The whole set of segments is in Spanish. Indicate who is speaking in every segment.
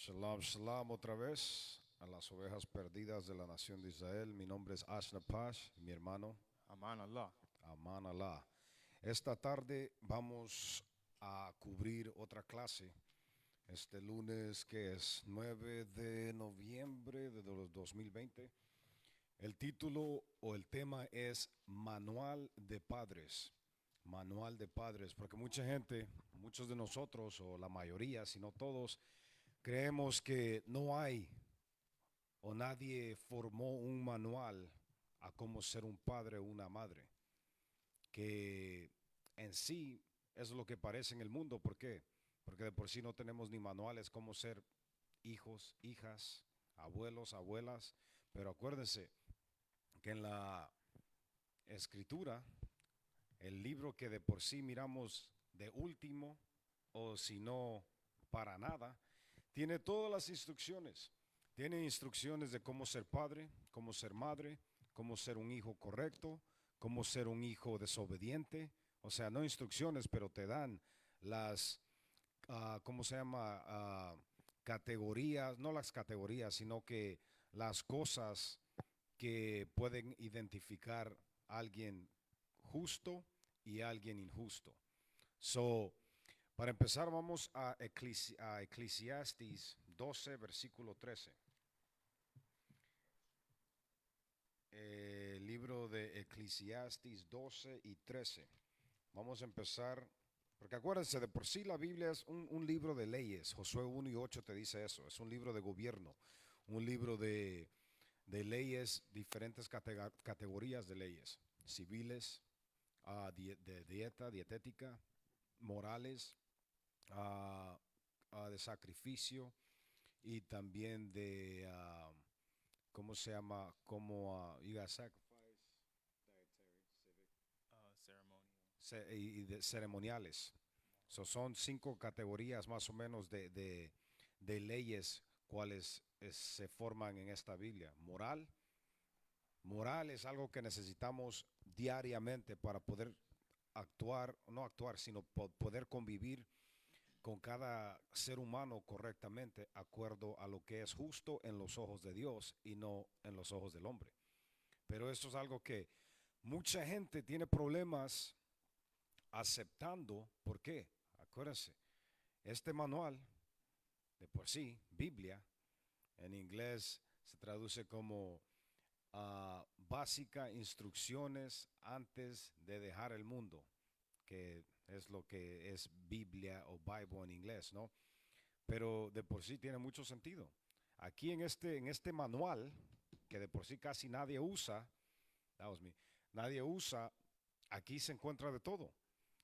Speaker 1: Shalom, shalom otra vez a las ovejas perdidas de la nación de Israel. Mi nombre es Ashna Pash, mi hermano
Speaker 2: Aman Allah.
Speaker 1: Aman Allah. Esta tarde vamos a cubrir otra clase. Este lunes que es 9 de noviembre de los 2020. El título o el tema es Manual de Padres. Manual de Padres, porque mucha gente, muchos de nosotros o la mayoría, si no todos, creemos que no hay o nadie formó un manual a cómo ser un padre o una madre, que en sí es lo que parece en el mundo. ¿Por qué? Porque de por sí no tenemos ni manuales cómo ser hijos, hijas, abuelos, abuelas. Pero acuérdense que en la escritura, el libro que de por sí miramos de último, o si no para nada, tiene todas las instrucciones. Tiene instrucciones de cómo ser padre, cómo ser madre, cómo ser un hijo correcto, cómo ser un hijo desobediente. O sea, no instrucciones, pero te dan las, ¿cómo se llama? Categorías, no las categorías, sino que las cosas que pueden identificar a alguien justo y a alguien injusto. So, para empezar, vamos a, Eclesiastes 12, versículo 13. Libro de Eclesiastes 12 y 13. Vamos a empezar, porque acuérdense, de por sí la Biblia es un libro de leyes. Josué 1 y 8 te dice eso. Es un libro de gobierno, un libro de leyes, diferentes categorías de leyes, civiles, de dieta, dietética, morales, uh, de sacrificio y también de, ¿cómo se llama? Como, you got sacrifice, dietary,
Speaker 2: Ceremonial.
Speaker 1: y de ceremoniales. So, son 5 categorías más o menos de leyes cuales se forman en esta Biblia. Moral es algo que necesitamos diariamente para poder actuar, no actuar, sino poder convivir con cada ser humano correctamente, acuerdo a lo que es justo en los ojos de Dios y no en los ojos del hombre. Pero esto es algo que mucha gente tiene problemas aceptando. ¿Por qué? Acuérdense, este manual, de por sí, Biblia, en inglés se traduce como básica instrucciones antes de dejar el mundo, que es lo que es Biblia o Bible en inglés, ¿no? Pero de por sí tiene mucho sentido. Aquí en este manual, que de por sí casi nadie usa, nadie usa, aquí se encuentra de todo.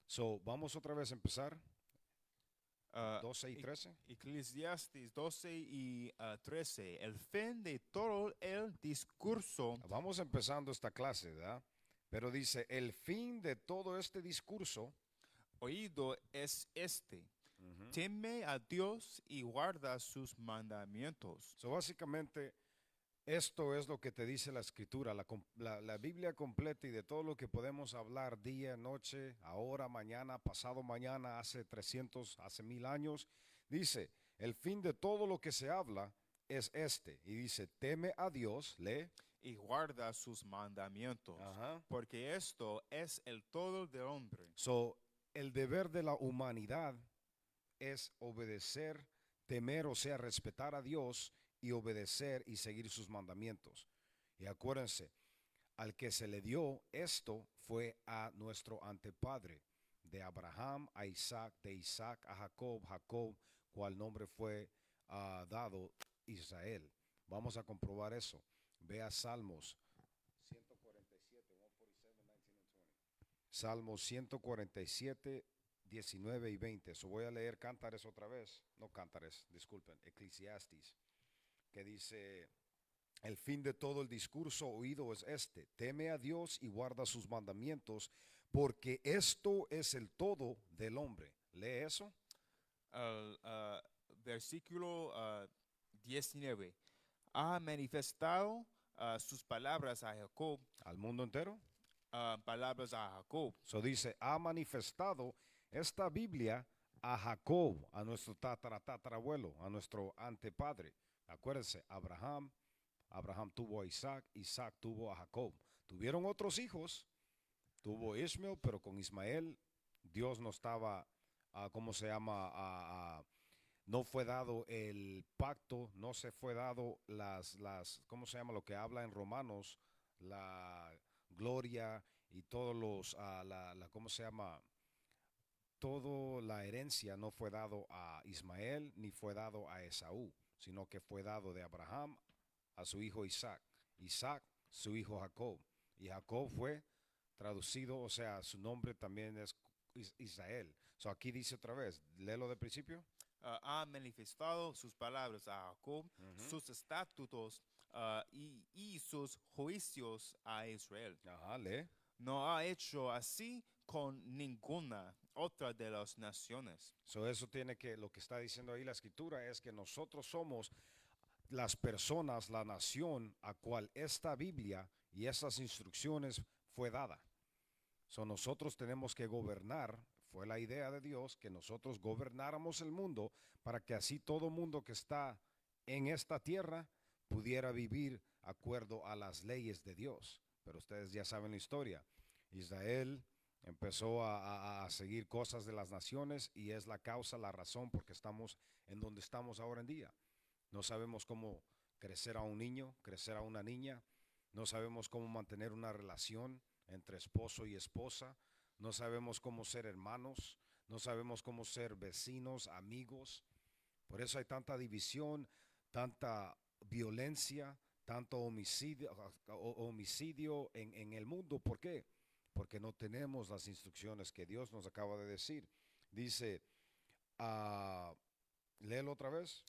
Speaker 1: So, vamos otra vez a empezar,
Speaker 2: Ah,
Speaker 1: 12 y 13.
Speaker 2: Eclesiastes 12 y 13. El fin de todo el discurso
Speaker 1: Vamos empezando esta clase, ¿verdad? Pero dice, el fin de todo este discurso.
Speaker 2: oído es este.
Speaker 1: Ujú.
Speaker 2: Teme a Dios y guarda sus mandamientos.
Speaker 1: So, básicamente, esto es lo que te dice la escritura, la Biblia completa, y de todo lo que podemos hablar día, noche, ahora, mañana, pasado mañana, hace 300, hace 1000 años. Dice, el fin de todo lo que se habla es este. Y dice, teme a Dios, lee.
Speaker 2: Y guarda sus mandamientos.
Speaker 1: Ajá.
Speaker 2: Porque esto es el todo del hombre.
Speaker 1: So, el deber de la humanidad es obedecer, temer, o sea, respetar a Dios y obedecer y seguir sus mandamientos. Y acuérdense, al que se le dio esto fue a nuestro antepadre, de Abraham a Isaac, de Isaac a Jacob, Jacob, cual nombre fue dado Israel. Vamos a comprobar eso. Ve a Salmos 147, 147, 19 and 20. Salmos 147, 19 y 20. So voy a leer Cántares otra vez. No Cántares, disculpen, Eclesiastes, que dice, el fin de todo el discurso oído es este: teme a Dios y guarda sus mandamientos, porque esto es el todo del hombre. ¿Lee eso?
Speaker 2: Al versículo 19. Ha manifestado sus palabras a Jacob,
Speaker 1: Al mundo entero.
Speaker 2: palabras a Jacob.
Speaker 1: So dice, ha manifestado esta Biblia a Jacob, a nuestro tatarabuelo, a nuestro antepadre. Acuérdense, Abraham tuvo a Isaac, Isaac tuvo a Jacob. Tuvieron otros hijos, tuvo Ismael, pero con Ismael Dios no estaba, ¿cómo se llama? No fue dado el pacto, no se fue dado ¿cómo se llama? Lo que habla en Romanos, la gloria y todos ¿cómo se llama? Toda la herencia no fue dado a Ismael ni fue dado a Esaú, sino que fue dado de Abraham a su hijo Isaac, Isaac su hijo Jacob, y Jacob fue traducido, o sea, su nombre también es Israel. So aquí dice otra vez, léelo de principio.
Speaker 2: Ha manifestado sus palabras a Jacob, sus estatutos y sus juicios a Israel.
Speaker 1: Ajá, lee.
Speaker 2: No ha hecho así con ninguna otra de las naciones.
Speaker 1: So eso lo que está diciendo ahí la escritura es que nosotros somos las personas, la nación a cual esta Biblia y esas instrucciones fue dada. So nosotros tenemos que gobernar. Fue la idea de Dios que nosotros gobernáramos el mundo para que así todo mundo que está en esta tierra pudiera vivir acuerdo a las leyes de Dios. Pero ustedes ya saben la historia. Israel empezó a seguir cosas de las naciones y es la causa, la razón por que estamos en donde estamos ahora en día. No sabemos cómo crecer a un niño, crecer a una niña. No sabemos cómo mantener una relación entre esposo y esposa. No sabemos cómo ser hermanos, no sabemos cómo ser vecinos, amigos. Por eso hay tanta división, tanta violencia, tanto homicidio en el mundo. ¿Por qué? Porque no tenemos las instrucciones que Dios nos acaba de decir. Dice, léelo otra vez.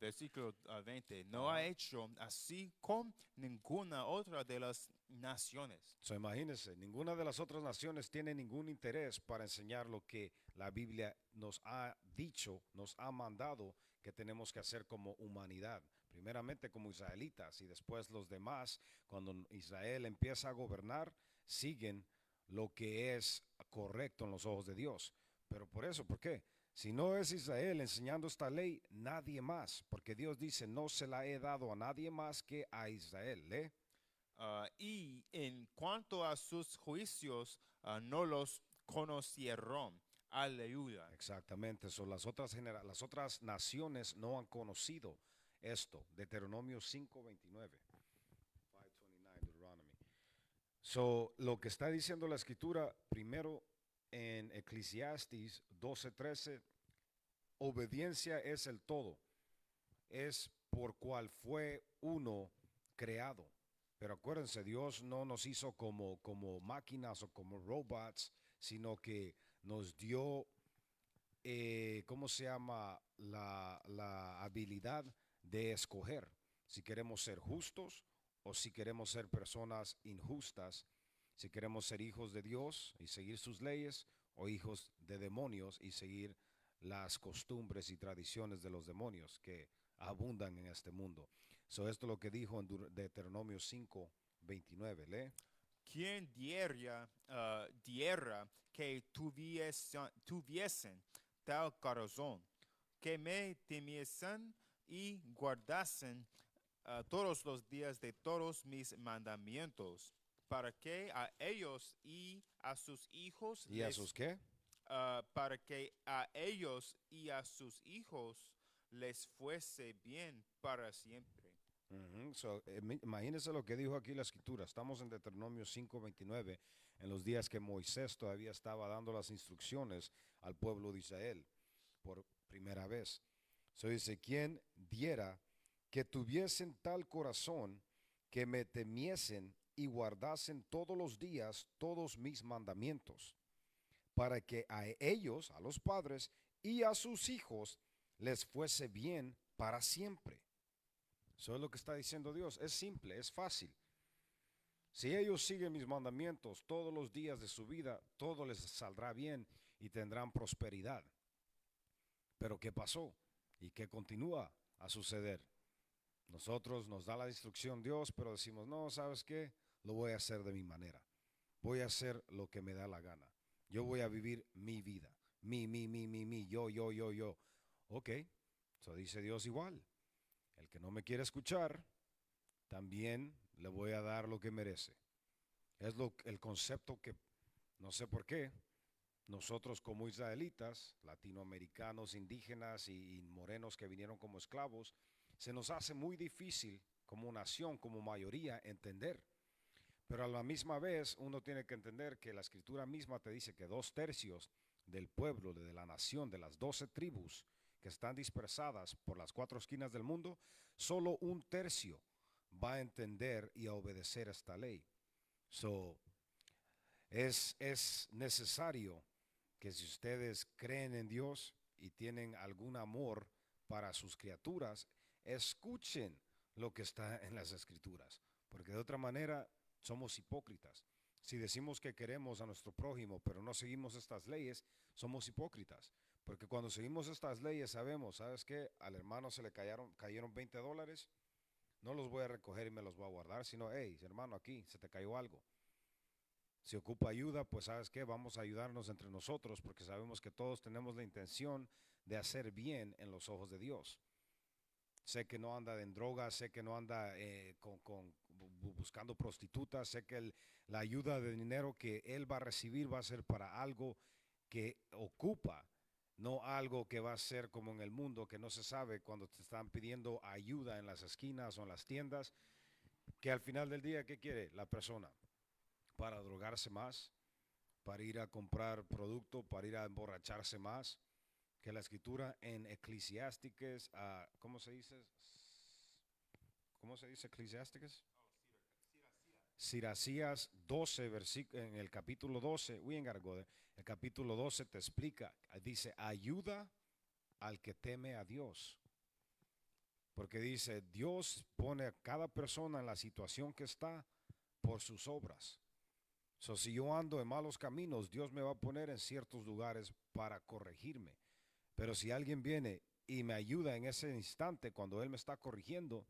Speaker 2: Versículo 20. No ha hecho así con ninguna otra de las naciones.
Speaker 1: So, imagínense, ninguna de las otras naciones tiene ningún interés para enseñar lo que la Biblia nos ha dicho, nos ha mandado que tenemos que hacer como humanidad. Primeramente como israelitas y después los demás, cuando Israel empieza a gobernar, siguen lo que es correcto en los ojos de Dios. Pero ¿por qué? Si no es Israel enseñando esta ley, nadie más, porque Dios dice, no se la he dado a nadie más que a Israel. ¿Lee?
Speaker 2: Y en cuanto a sus juicios, no los conocieron. Aleluya.
Speaker 1: Exactamente, las otras naciones no han conocido esto. Deuteronomio 5:29. 5:29 Deuteronomy. So, lo que está diciendo la escritura primero en Eclesiastes 12:13, obediencia es el todo, es por cual fue uno creado. Pero acuérdense, Dios no nos hizo como máquinas o como robots, sino que nos dio, ¿cómo se llama? La habilidad de escoger si queremos ser justos o si queremos ser personas injustas, si queremos ser hijos de Dios y seguir sus leyes o hijos de demonios y seguir las costumbres y tradiciones de los demonios que abundan en este mundo. Esto es lo que dijo en Deuteronomio 5:29. Lee.
Speaker 2: ¿Quién diera que tuviesen tal corazón, que me temiesen y guardasen todos los días de todos mis mandamientos, para que a ellos y a sus hijos
Speaker 1: ¿Y a sus qué?
Speaker 2: Para que a ellos y a sus hijos les fuese bien para siempre.
Speaker 1: So, imagínense lo que dijo aquí la escritura. Estamos en Deuteronomio 5:29, en los días que Moisés todavía estaba dando las instrucciones al pueblo de Israel por primera vez. So dice, ¿quién diera que tuviesen tal corazón que me temiesen y guardasen todos los días todos mis mandamientos, para que a ellos, a los padres y a sus hijos les fuese bien para siempre? Eso es lo que está diciendo Dios. Es simple, es fácil. Si ellos siguen mis mandamientos todos los días de su vida, todo les saldrá bien y tendrán prosperidad. Pero ¿qué pasó? ¿Y qué continúa a suceder? Nosotros nos da la instrucción Dios, pero decimos, no, ¿sabes qué? Lo voy a hacer de mi manera. Voy a hacer lo que me da la gana. Yo voy a vivir mi vida. yo. Ok, eso dice Dios igual. El que no me quiere escuchar, también le voy a dar lo que merece. Es el concepto que, no sé por qué, nosotros como israelitas, latinoamericanos, indígenas y morenos que vinieron como esclavos, se nos hace muy difícil como nación, como mayoría, entender. Pero a la misma vez uno tiene que entender que la escritura misma te dice que 2/3 del pueblo, de la nación, de las 12 tribus que están dispersadas por las 4 esquinas del mundo, solo 1/3 va a entender y a obedecer esta ley. So, es necesario que si ustedes creen en Dios y tienen algún amor para sus criaturas, escuchen lo que está en las escrituras, porque de otra manera somos hipócritas. Si decimos que queremos a nuestro prójimo, pero no seguimos estas leyes, somos hipócritas. Porque cuando seguimos estas leyes sabemos, ¿sabes qué? Al hermano se le cayeron $20, no los voy a recoger y me los voy a guardar, sino, hey, hermano, aquí se te cayó algo. Si ocupa ayuda, pues sabes qué, vamos a ayudarnos entre nosotros porque sabemos que todos tenemos la intención de hacer bien en los ojos de Dios. Sé que no anda en drogas, sé que no anda buscando prostitutas, sé que la ayuda de dinero que él va a recibir va a ser para algo que ocupa, no algo que va a ser como en el mundo, que no se sabe cuando te están pidiendo ayuda en las esquinas o en las tiendas, que al final del día, ¿qué quiere la persona? Para drogarse más, para ir a comprar producto, para ir a emborracharse más, que la escritura en Eclesiásticas, ¿cómo se dice? ¿Cómo se dice Eclesiásticas? Siracías 12, en el capítulo 12, el capítulo 12 te explica, dice, ayuda al que teme a Dios. Porque dice, Dios pone a cada persona en la situación que está por sus obras. So, si yo ando en malos caminos, Dios me va a poner en ciertos lugares para corregirme. Pero si alguien viene y me ayuda en ese instante cuando Él me está corrigiendo,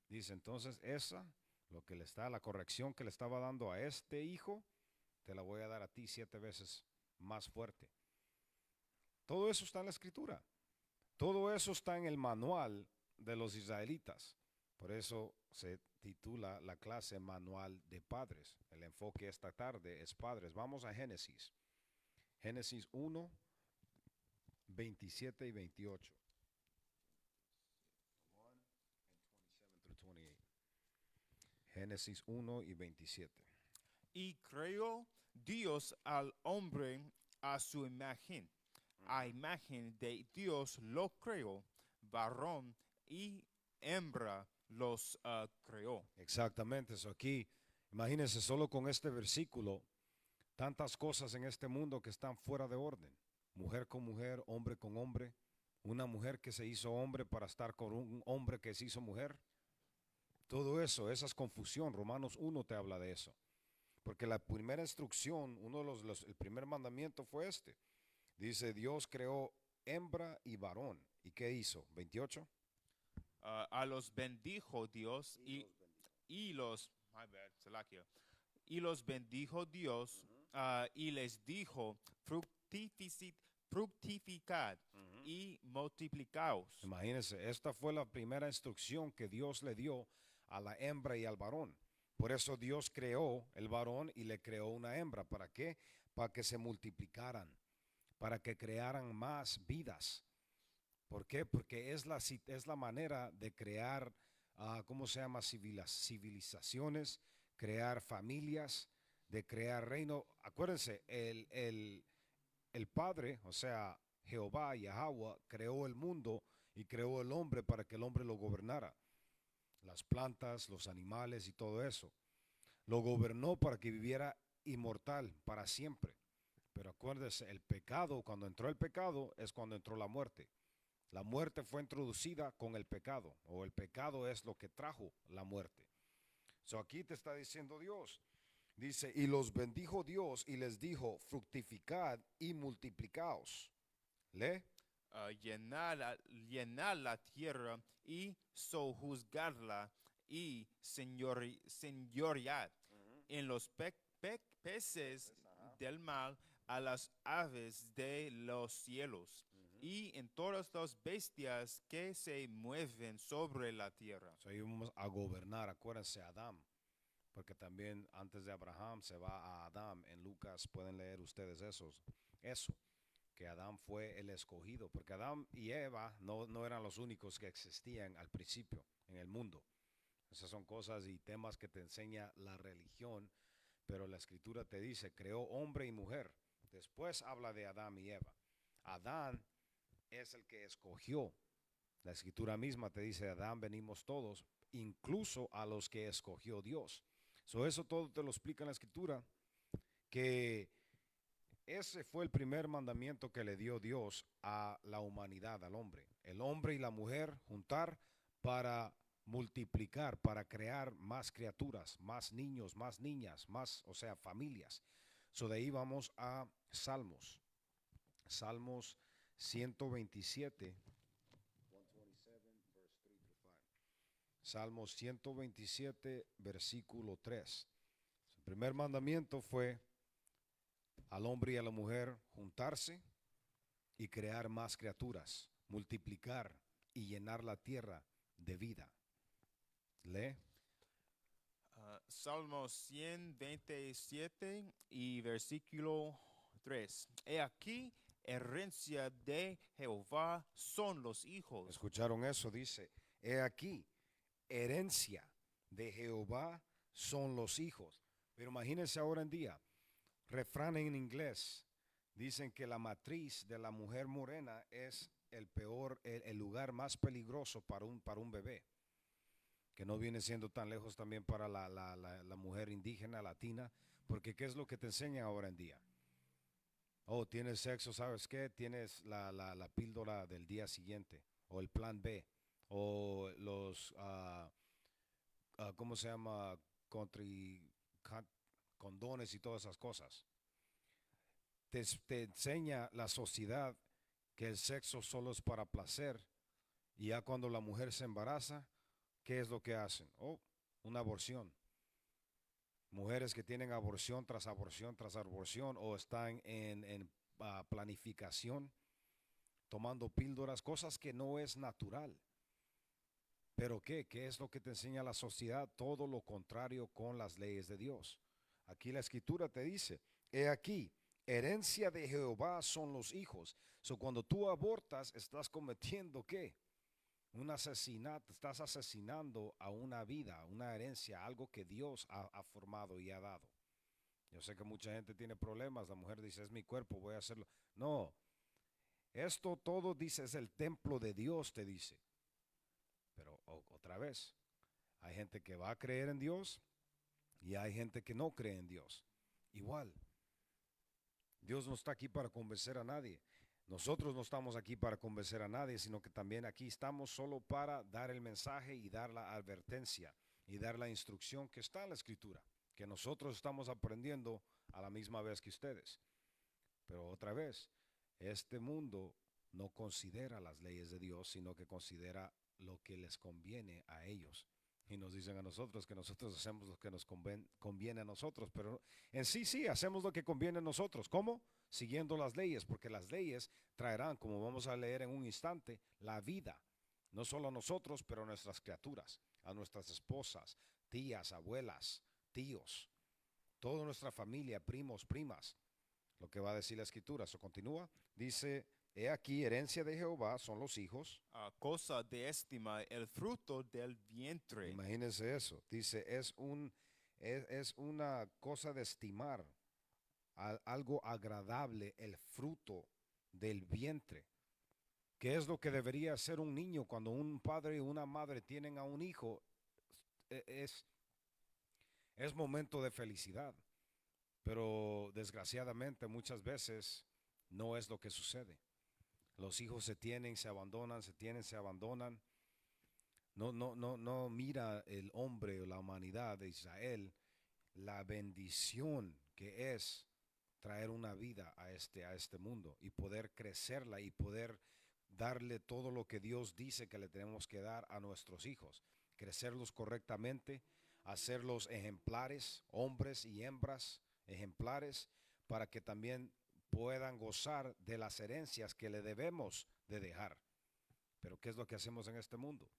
Speaker 1: dice, entonces la corrección que le estaba dando a este hijo, te la voy a dar a ti 7 veces más fuerte. Todo eso está en la escritura. Todo eso está en el manual de los israelitas. Por eso se titula la clase Manual de Padres. El enfoque esta tarde es padres. Vamos a Génesis. Génesis 1, 27 y 28. Génesis 1 y 27.
Speaker 2: Y creó Dios al hombre a su imagen. A imagen de Dios lo creó, varón y hembra los creó.
Speaker 1: Exactamente, eso aquí, imagínense solo con este versículo, tantas cosas en este mundo que están fuera de orden. Mujer con mujer, hombre con hombre, una mujer que se hizo hombre para estar con un hombre que se hizo mujer. Todo eso, esa es confusión. Romanos 1 te habla de eso. Porque la primera instrucción, el primer mandamiento fue este. Dice, Dios creó hembra y varón. ¿Y qué hizo? 28.
Speaker 2: A los bendijo Dios y los, my bad, Salakia. Y los bendijo Dios y les dijo, fructificad y multiplicaos.
Speaker 1: Imagínense, esta fue la primera instrucción que Dios le dio a la hembra y al varón. Por eso Dios creó el varón y le creó una hembra. ¿Para qué? Para que se multiplicaran, para que crearan más vidas. ¿Por qué? Porque es la manera de crear, ¿cómo se llama? Civilizaciones, crear familias, de crear reino. Acuérdense, el Padre, o sea, Jehová, Yahweh, creó el mundo y creó el hombre para que el hombre lo gobernara. Las plantas, los animales y todo eso. Lo gobernó para que viviera inmortal para siempre. Pero acuérdense, el pecado, cuando entró el pecado, es cuando entró la muerte. La muerte fue introducida con el pecado, o el pecado es lo que trajo la muerte. So aquí te está diciendo Dios. Dice, y los bendijo Dios y les dijo, fructificad y multiplicaos. ¿Lee?
Speaker 2: Llenar la tierra y sojuzgarla y señoread en los peces del mar, a las aves de los cielos y en todas las bestias que se mueven sobre la tierra.
Speaker 1: So, íbamos a gobernar, acuérdense, Adán, porque también antes de Abraham se va a Adán. En Lucas pueden leer ustedes eso, que Adán fue el escogido, porque Adán y Eva no eran los únicos que existían al principio en el mundo. Esas son cosas y temas que te enseña la religión, pero la escritura te dice, creó hombre y mujer. Después habla de Adán y Eva. Adán es el que escogió. La escritura misma te dice, de Adán venimos todos, incluso a los que escogió Dios. Eso todo te lo explica en la escritura, que ese fue el primer mandamiento que le dio Dios a la humanidad, al hombre. El hombre y la mujer juntar para multiplicar, para crear más criaturas, más niños, más niñas, más, o sea, familias. De ahí vamos a Salmos. Salmos 127. Salmos 127, versículo 3. El primer mandamiento fue al hombre y a la mujer juntarse y crear más criaturas, multiplicar y llenar la tierra de vida. Lee.
Speaker 2: Salmo 127 y versículo 3. He aquí, herencia de Jehová son los hijos.
Speaker 1: ¿Escucharon eso? Dice, he aquí, herencia de Jehová son los hijos. Pero imagínense ahora en día, refrán en inglés, dicen que la matriz de la mujer morena es el lugar más peligroso para un bebé, que no viene siendo tan lejos también para la mujer indígena, latina, porque ¿qué es lo que te enseñan ahora en día? Oh, tienes sexo, ¿sabes qué? Tienes la píldora del día siguiente, o el plan B, o los, ¿cómo se llama? Condones y todas esas cosas. Te enseña la sociedad que el sexo solo es para placer, y ya cuando la mujer se embaraza, ¿qué es lo que hacen? Oh, una aborción. Mujeres que tienen aborción tras aborción tras aborción, o están en planificación, tomando píldoras, cosas que no es natural. ¿Pero qué? ¿Qué es lo que te enseña la sociedad? Todo lo contrario con las leyes de Dios. Aquí la escritura te dice, he aquí, herencia de Jehová son los hijos. Cuando tú abortas, estás cometiendo ¿qué? Un asesinato, estás asesinando a una vida, una herencia, algo que Dios ha formado y ha dado. Yo sé que mucha gente tiene problemas, la mujer dice, es mi cuerpo, voy a hacerlo. No, esto todo dice, es el templo de Dios, te dice. Pero otra vez, hay gente que va a creer en Dios y hay gente que no cree en Dios. Igual, Dios no está aquí para convencer a nadie. Nosotros no estamos aquí para convencer a nadie, sino que también aquí estamos solo para dar el mensaje y dar la advertencia y dar la instrucción que está en la escritura, que nosotros estamos aprendiendo a la misma vez que ustedes. Pero otra vez, este mundo no considera las leyes de Dios, sino que considera lo que les conviene a ellos. Y nos dicen a nosotros que nosotros hacemos lo que nos conviene a nosotros, pero en sí hacemos lo que conviene a nosotros. ¿Cómo? Siguiendo las leyes, porque las leyes traerán, como vamos a leer en un instante, la vida, no solo a nosotros, pero a nuestras criaturas, a nuestras esposas, tías, abuelas, tíos, toda nuestra familia, primos, primas, lo que va a decir la escritura. Eso continúa, dice, he aquí, herencia de Jehová son los hijos.
Speaker 2: Cosa de estima, el fruto del vientre.
Speaker 1: Imagínense eso, dice, es una cosa de estimar, algo agradable, el fruto del vientre. ¿Qué es lo que debería hacer un niño cuando un padre y una madre tienen a un hijo? Es momento de felicidad, pero desgraciadamente muchas veces no es lo que sucede. Los hijos se tienen, se abandonan, se tienen, se abandonan. No mira el hombre o la humanidad de Israel la bendición que es traer una vida a este mundo y poder crecerla y poder darle todo lo que Dios dice que le tenemos que dar a nuestros hijos, crecerlos correctamente, hacerlos ejemplares, hombres y hembras ejemplares, para que también puedan gozar de las herencias que le debemos de dejar. Pero ¿qué es lo que hacemos en este mundo?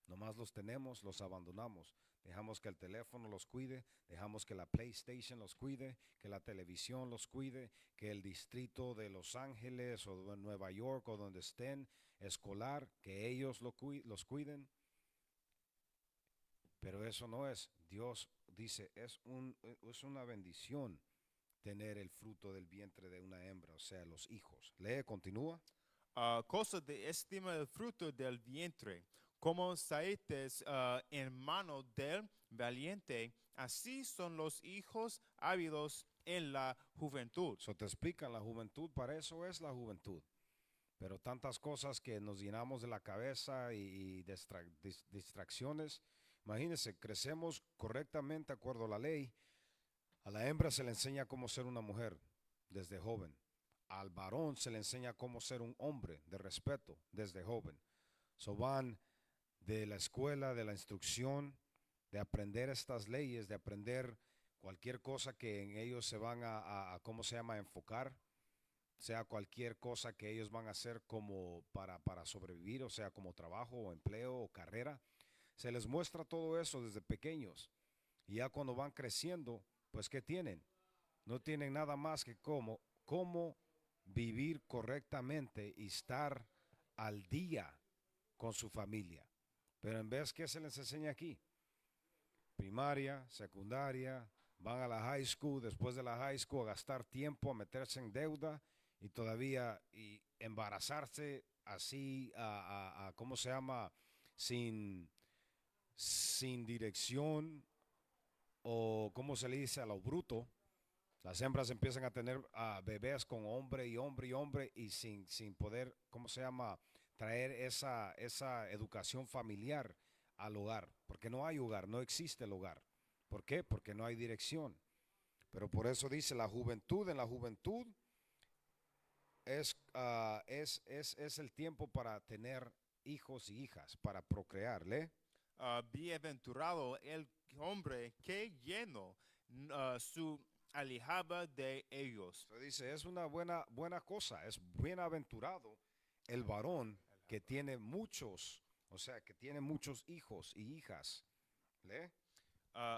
Speaker 1: Nomás los tenemos, los abandonamos. Dejamos que el teléfono los cuide, dejamos que la PlayStation los cuide, que la televisión los cuide, que el distrito de Los Ángeles o de Nueva York o donde estén escolar, que ellos los cuiden. Pero eso no es. Dios dice, es una bendición tener el fruto del vientre de una hembra, o sea, los hijos. Lee, continúa.
Speaker 2: Cosa de estima el fruto del vientre, como saetes en mano del valiente, así son los hijos ávidos en la juventud.
Speaker 1: Eso te explica, la juventud, para eso es la juventud. Pero tantas cosas que nos llenamos de la cabeza y distracciones. Imagínense, crecemos correctamente de acuerdo a la ley. A la hembra se le enseña cómo ser una mujer desde joven. Al varón se le enseña cómo ser un hombre de respeto desde joven. So van de la escuela, de la instrucción, de aprender estas leyes, de aprender cualquier cosa que en ellos se van ¿cómo se llama?, enfocar, sea cualquier cosa que ellos van a hacer como para sobrevivir, o sea, como trabajo o empleo o carrera. Se les muestra todo eso desde pequeños. Y ya cuando van creciendo, pues ¿qué tienen? No tienen nada más que cómo vivir correctamente y estar al día con su familia. Pero en vez, ¿qué se les enseña aquí? Primaria, secundaria, van a la high school, después de la high school a gastar tiempo, a meterse en deuda y todavía embarazarse así, ¿cómo se llama? Sin dirección, o ¿cómo se le dice?, a lo bruto. Las hembras empiezan a tener bebés con hombre y hombre y hombre y sin poder, ¿cómo se llama?, traer esa educación familiar al hogar. Porque no hay hogar, no existe el hogar. ¿Por qué? Porque no hay dirección. Pero por eso dice la juventud, en la juventud es el tiempo para tener hijos y hijas, para procrearle.
Speaker 2: Bienaventurado el hombre que lleno su alejaba de ellos.
Speaker 1: So dice, es una buena cosa, es bienaventurado el varón que tiene muchos, o sea, que tiene muchos hijos y hijas. ¿Lee?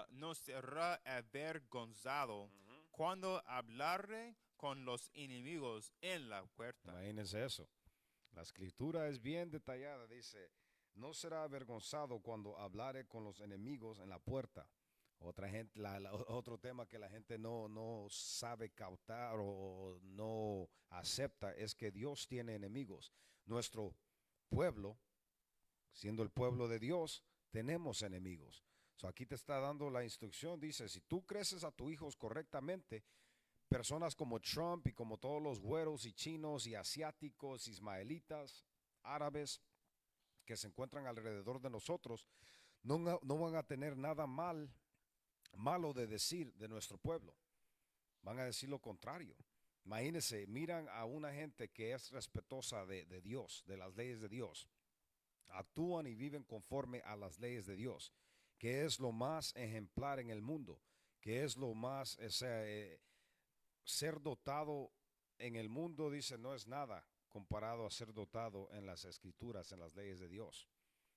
Speaker 2: No será avergonzado cuando hablare con los enemigos en la puerta.
Speaker 1: Imagínense eso. La escritura es bien detallada, dice, no será avergonzado cuando hablare con los enemigos en la puerta. Otra gente, otro tema que la gente no sabe cautar o no acepta es que Dios tiene enemigos. Nuestro pueblo, siendo el pueblo de Dios, tenemos enemigos. So aquí te está dando la instrucción, dice, si tú creces a tus hijos correctamente, personas como Trump y como todos los güeros y chinos y asiáticos, ismaelitas, árabes que se encuentran alrededor de nosotros, no van a tener nada malo de decir de nuestro pueblo. Van a decir lo contrario. Imagínense, miran a una gente que es respetuosa de Dios, de las leyes de Dios. Actúan y viven conforme a las leyes de Dios, que es lo más ejemplar en el mundo, que es lo más, ser dotado en el mundo, dice, no es nada comparado a ser dotado en las escrituras, en las leyes de Dios.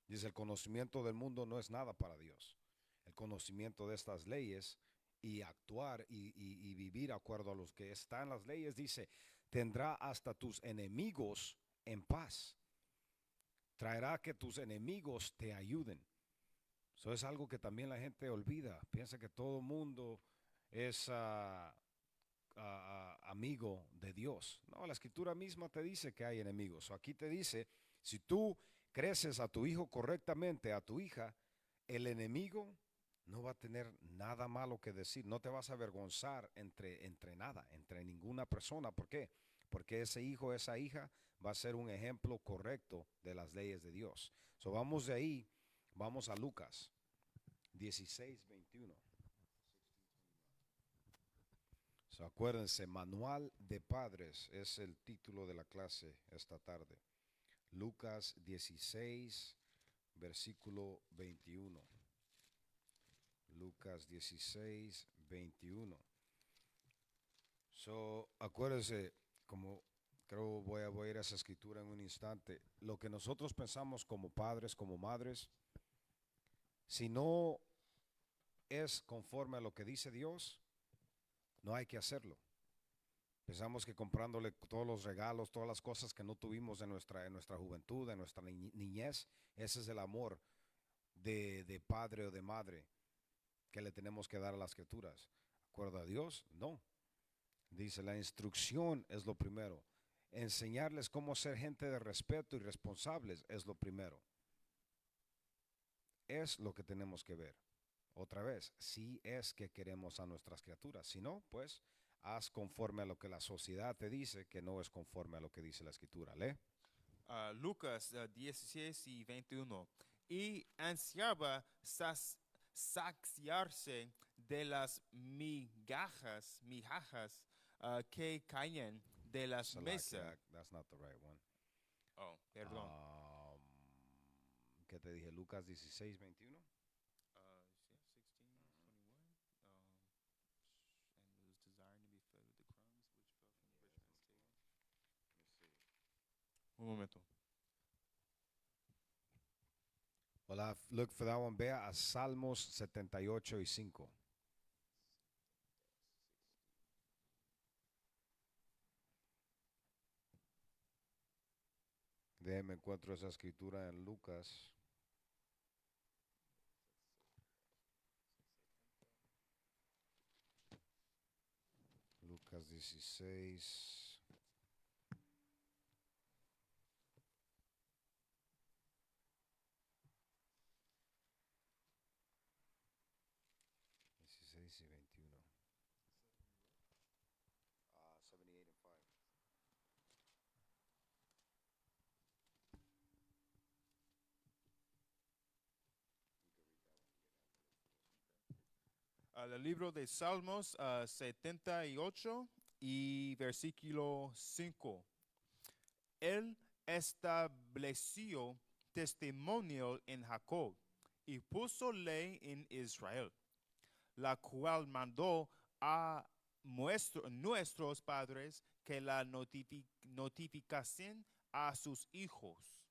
Speaker 1: Dice, el conocimiento del mundo no es nada para Dios. El conocimiento de estas leyes y actuar y vivir de acuerdo a los que están en las leyes, dice, tendrá hasta tus enemigos en paz. Traerá que tus enemigos te ayuden. Eso es algo que también la gente olvida. Piensa que todo mundo es amigo de Dios. No, la escritura misma te dice que hay enemigos. Aquí te dice, si tú creces a tu hijo correctamente, a tu hija, el enemigo no va a tener nada malo que decir. No te vas a avergonzar entre nada, entre ninguna persona. ¿Por qué? Porque ese hijo, esa hija va a ser un ejemplo correcto de las leyes de Dios. So vamos de ahí, vamos a Lucas 16:21. So acuérdense, Manual de Padres es el título de la clase esta tarde. Lucas 16, versículo 21. Lucas 16, 21. So, acuérdense, como creo voy a ir a esa escritura en un instante, lo que nosotros pensamos como padres, como madres, si no es conforme a lo que dice Dios, no hay que hacerlo. Pensamos que comprándole todos los regalos, todas las cosas que no tuvimos en nuestra juventud, en nuestra niñez, ese es el amor de padre o de madre que le tenemos que dar a las criaturas. ¿Acuerdo a Dios? No. Dice, la instrucción es lo primero. Enseñarles cómo ser gente de respeto y responsables es lo primero. Es lo que tenemos que ver. Otra vez, si es que queremos a nuestras criaturas. Si no, pues haz conforme a lo que la sociedad te dice, que no es conforme a lo que dice la escritura. Lee.
Speaker 2: Lucas 16 y 21. Y ansiaba saciarse de las migajas que caían de las mesas.
Speaker 1: That's not the right one.
Speaker 2: Oh, perdón.
Speaker 1: ¿Qué te dije? Lucas 16, 21.
Speaker 2: Yeah, 16, 21. And was desiring to be fed with the crumbs which fell from the rich man's table. Un momento.
Speaker 1: Well, look for that one. Vea a Salmos 78 y 5. Déjeme encuentro esa escritura en Lucas. Lucas 16. Y 21. 78 and 5.
Speaker 2: El libro de Salmos 78 y versículo 5. Él estableció testimonio en Jacob y puso ley en Israel, la cual mandó a nuestros padres que la notificasen a sus hijos,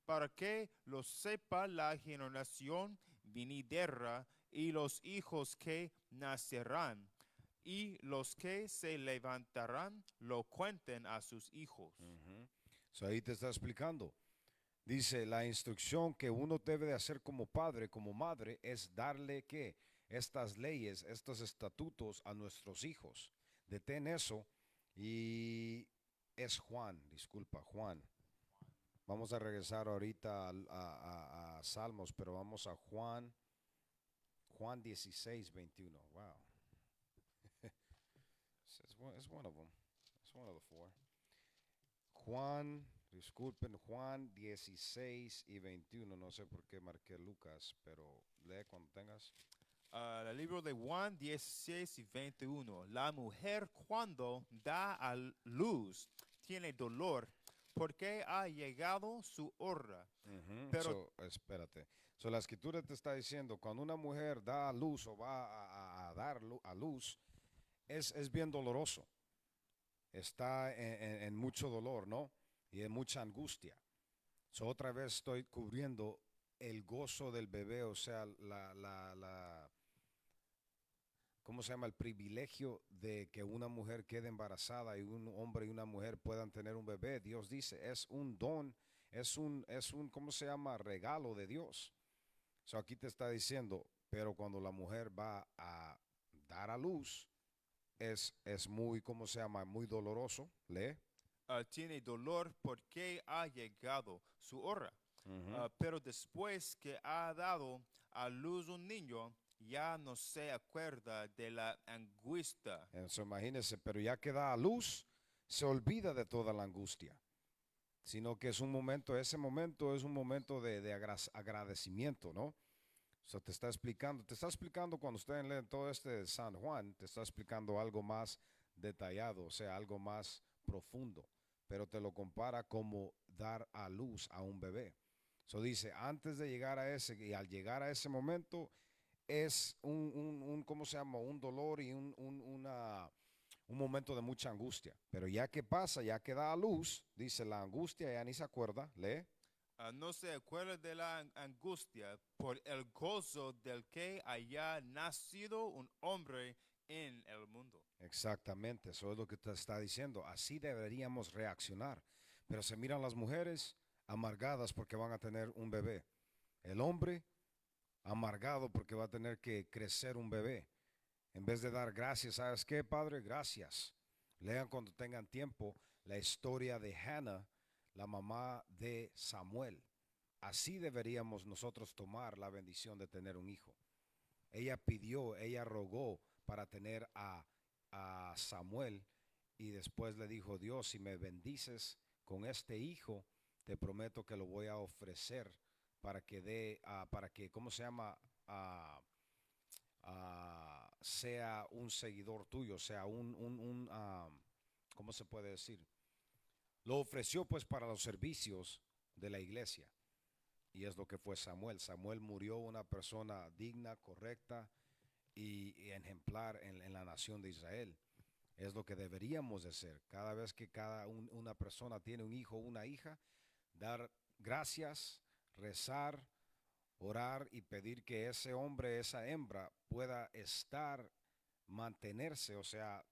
Speaker 2: para que lo sepa la generación venidera y los hijos que nacerán, y los que se levantarán lo cuenten a sus hijos.
Speaker 1: So ahí te está explicando. Dice, la instrucción que uno debe de hacer como padre, como madre, es darle ¿qué? Estas leyes, estos estatutos a nuestros hijos. Detén eso y es Juan, disculpa, Juan. Vamos a regresar ahorita a Salmos, pero vamos a Juan 16, 21. Wow. It's one of them. It's one of the four. Juan, disculpen, Juan 16 y 21. No sé por qué marqué Lucas, pero lee cuando tengas.
Speaker 2: El libro de Juan 16 y 21. La mujer cuando da a luz tiene dolor porque ha llegado su hora.
Speaker 1: Pero espérate. So, la escritura te está diciendo, cuando una mujer da a luz o va a dar a luz, es bien doloroso. Está en mucho dolor, ¿no? Y en mucha angustia. So, otra vez estoy cubriendo el gozo del bebé, o sea, ¿cómo se llama? El privilegio de que una mujer quede embarazada y un hombre y una mujer puedan tener un bebé. Dios dice, es un don, es un, ¿cómo se llama? Regalo de Dios. So, aquí te está diciendo, pero cuando la mujer va a dar a luz, es muy, ¿cómo se llama? Muy doloroso. Lee.
Speaker 2: Tiene dolor porque ha llegado su hora. Pero después que ha dado a luz un niño, ya no se acuerda de la angustia.
Speaker 1: Eso, imagínese, pero ya que da a luz, se olvida de toda la angustia. Sino que es un momento, ese momento es un momento de agradecimiento, ¿no? So, te está explicando cuando ustedes leen todo este de San Juan, te está explicando algo más detallado, o sea, algo más profundo, pero te lo compara como dar a luz a un bebé. So dice, antes de llegar a ese, y al llegar a ese momento, es ¿cómo se llama? Un dolor y un un momento de mucha angustia. Pero ya que pasa, ya que da a luz, dice la angustia, ya ni se acuerda, lee.
Speaker 2: No se acuerda de la angustia por el gozo del que haya nacido un hombre en el mundo.
Speaker 1: Exactamente, eso es lo que te está diciendo. Así deberíamos reaccionar. Pero se miran las mujeres amargadas porque van a tener un bebé. El hombre amargado porque va a tener que crecer un bebé. En vez de dar gracias, ¿sabes qué, Padre? Gracias. Lean cuando tengan tiempo la historia de Hannah, la mamá de Samuel. Así deberíamos nosotros tomar la bendición de tener un hijo. Ella pidió, ella rogó para tener a Samuel y después le dijo, Dios, si me bendices con este hijo, te prometo que lo voy a ofrecer para que para que, ¿cómo se llama? Sea un seguidor tuyo, sea ¿cómo se puede decir? Lo ofreció pues para los servicios de la iglesia. Y es lo que fue Samuel. Samuel murió una persona digna, correcta y ejemplar en la nación de Israel. Es lo que deberíamos de hacer. Cada vez que una persona tiene un hijo o una hija, dar gracias, rezar, orar y pedir que ese hombre, esa hembra pueda mantenerse, o sea,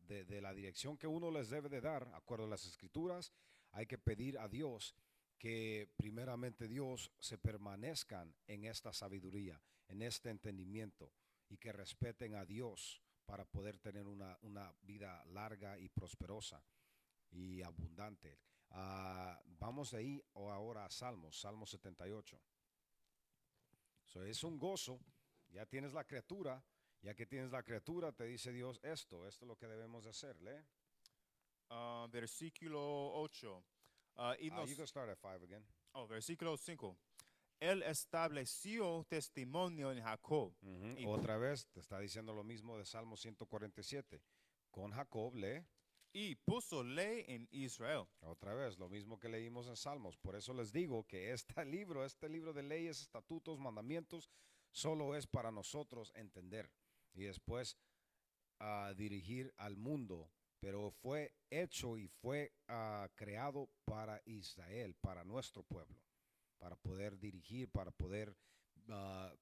Speaker 1: de la dirección que uno les debe de dar, acuerdo a las escrituras, hay que pedir a Dios que primeramente Dios se permanezcan en esta sabiduría, en este entendimiento y que respeten a Dios para poder tener una vida larga y prosperosa y abundante. Vamos de ahí ahora a Salmo 78. So, es un gozo, ya tienes la criatura, ya que tienes la criatura, te dice Dios esto es lo que debemos de hacer. Lee.
Speaker 2: Versículo 8.
Speaker 1: You can start at 5 again.
Speaker 2: Versículo 5. Él estableció testimonio en Jacob. Y
Speaker 1: Otra vez te está diciendo lo mismo de Salmo 147. Con Jacob, lee.
Speaker 2: Y puso ley en Israel.
Speaker 1: Otra vez, lo mismo que leímos en Salmos. Por eso les digo que este libro de leyes, estatutos, mandamientos, solo es para nosotros entender y después dirigir al mundo. Pero fue hecho y fue creado para Israel, para nuestro pueblo, para poder dirigir, para poder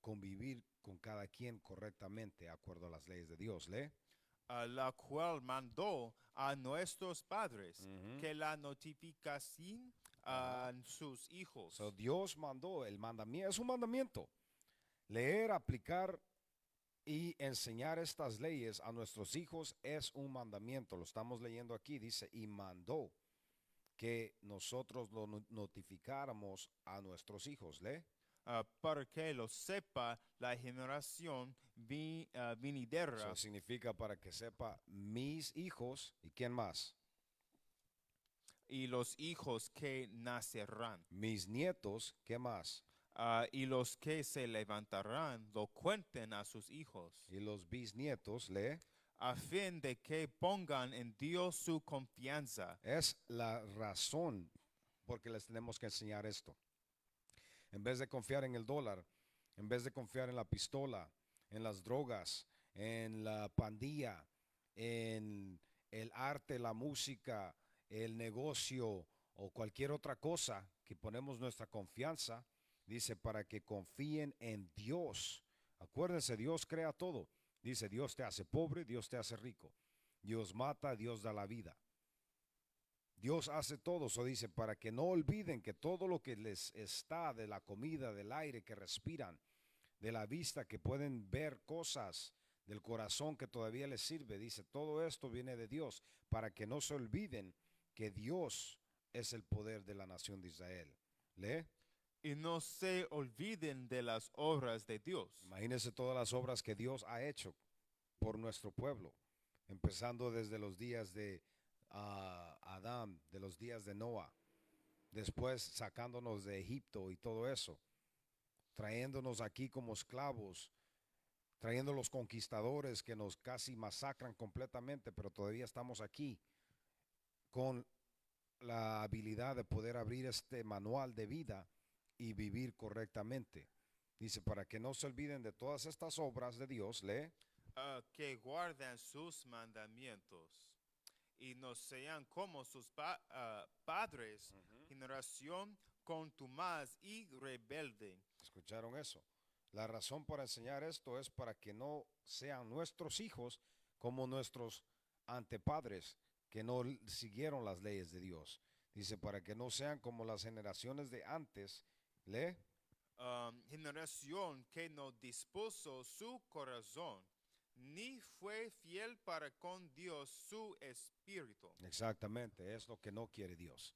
Speaker 1: convivir con cada quien correctamente, de acuerdo a las leyes de Dios. Lee.
Speaker 2: La cual mandó a nuestros padres que la notificasen a sus hijos.
Speaker 1: So, Dios mandó el mandamiento, es un mandamiento. Leer, aplicar y enseñar estas leyes a nuestros hijos es un mandamiento. Lo estamos leyendo aquí, dice, y mandó que nosotros lo notificáramos a nuestros hijos. Lee.
Speaker 2: Para que lo sepa la generación venidera.
Speaker 1: Eso significa para que sepa mis hijos y quién más.
Speaker 2: Y los hijos que nacerán.
Speaker 1: Mis nietos, ¿qué más?
Speaker 2: Y los que se levantarán lo cuenten a sus hijos.
Speaker 1: Y los bisnietos, lee.
Speaker 2: A fin de que pongan en Dios su confianza.
Speaker 1: Es la razón por que les tenemos que enseñar esto. En vez de confiar en el dólar, en vez de confiar en la pistola, en las drogas, en la pandilla, en el arte, la música, el negocio o cualquier otra cosa que ponemos nuestra confianza, dice para que confíen en Dios. Acuérdense, Dios crea todo. Dice, Dios te hace pobre, Dios te hace rico. Dios mata, Dios da la vida. Dios hace todo, eso dice, para que no olviden que todo lo que les está, de la comida, del aire que respiran, de la vista que pueden ver cosas, del corazón que todavía les sirve, dice, todo esto viene de Dios, para que no se olviden que Dios es el poder de la nación de Israel. Lee.
Speaker 2: Y no se olviden de las obras de Dios.
Speaker 1: Imagínense todas las obras que Dios ha hecho por nuestro pueblo, empezando desde los días de Adán, de los días de Noah, después sacándonos de Egipto y todo eso, trayéndonos aquí como esclavos, trayendo los conquistadores que nos casi masacran completamente, pero todavía estamos aquí con la habilidad de poder abrir este manual de vida y vivir correctamente. Dice, para que no se olviden de todas estas obras de Dios, lee.
Speaker 2: Que guarden sus mandamientos. y no sean como sus padres, generación contumaz y rebelde.
Speaker 1: ¿Escucharon eso? La razón por enseñar esto es para que no sean nuestros hijos como nuestros antepadres que no siguieron las leyes de Dios. Dice, para que no sean como las generaciones de antes. ¿Lee?
Speaker 2: Generación que no dispuso su corazón, ni fue fiel para con Dios su espíritu.
Speaker 1: Exactamente, es lo que no quiere Dios.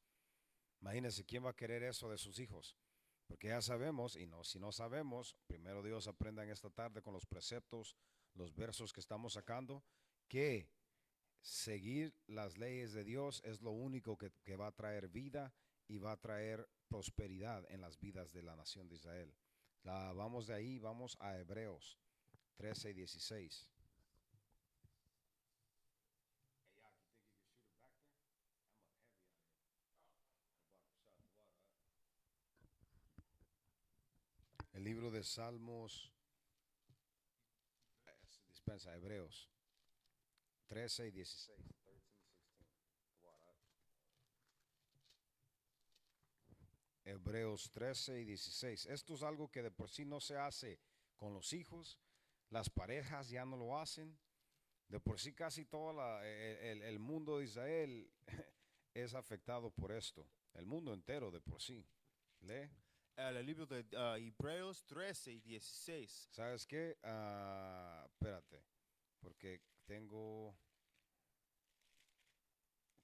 Speaker 1: Imagínense quién va a querer eso de sus hijos. Porque ya sabemos, y no, si no sabemos, primero Dios aprenda en esta tarde con los preceptos, los versos que estamos sacando, que seguir las leyes de Dios es lo único que va a traer vida y va a traer prosperidad en las vidas de la nación de Israel. Vamos de ahí, vamos a Hebreos 13 y 16. El libro de Salmos, dispensa, Hebreos 13 y 16. Hebreos 13 y 16. Esto es algo que de por sí no se hace con los hijos. Las parejas ya no lo hacen. De por sí casi todo el mundo de Israel es afectado por esto. El mundo entero de por sí. Lee.
Speaker 2: El libro de Hebreos 13 y 16.
Speaker 1: ¿Sabes qué? Espérate, porque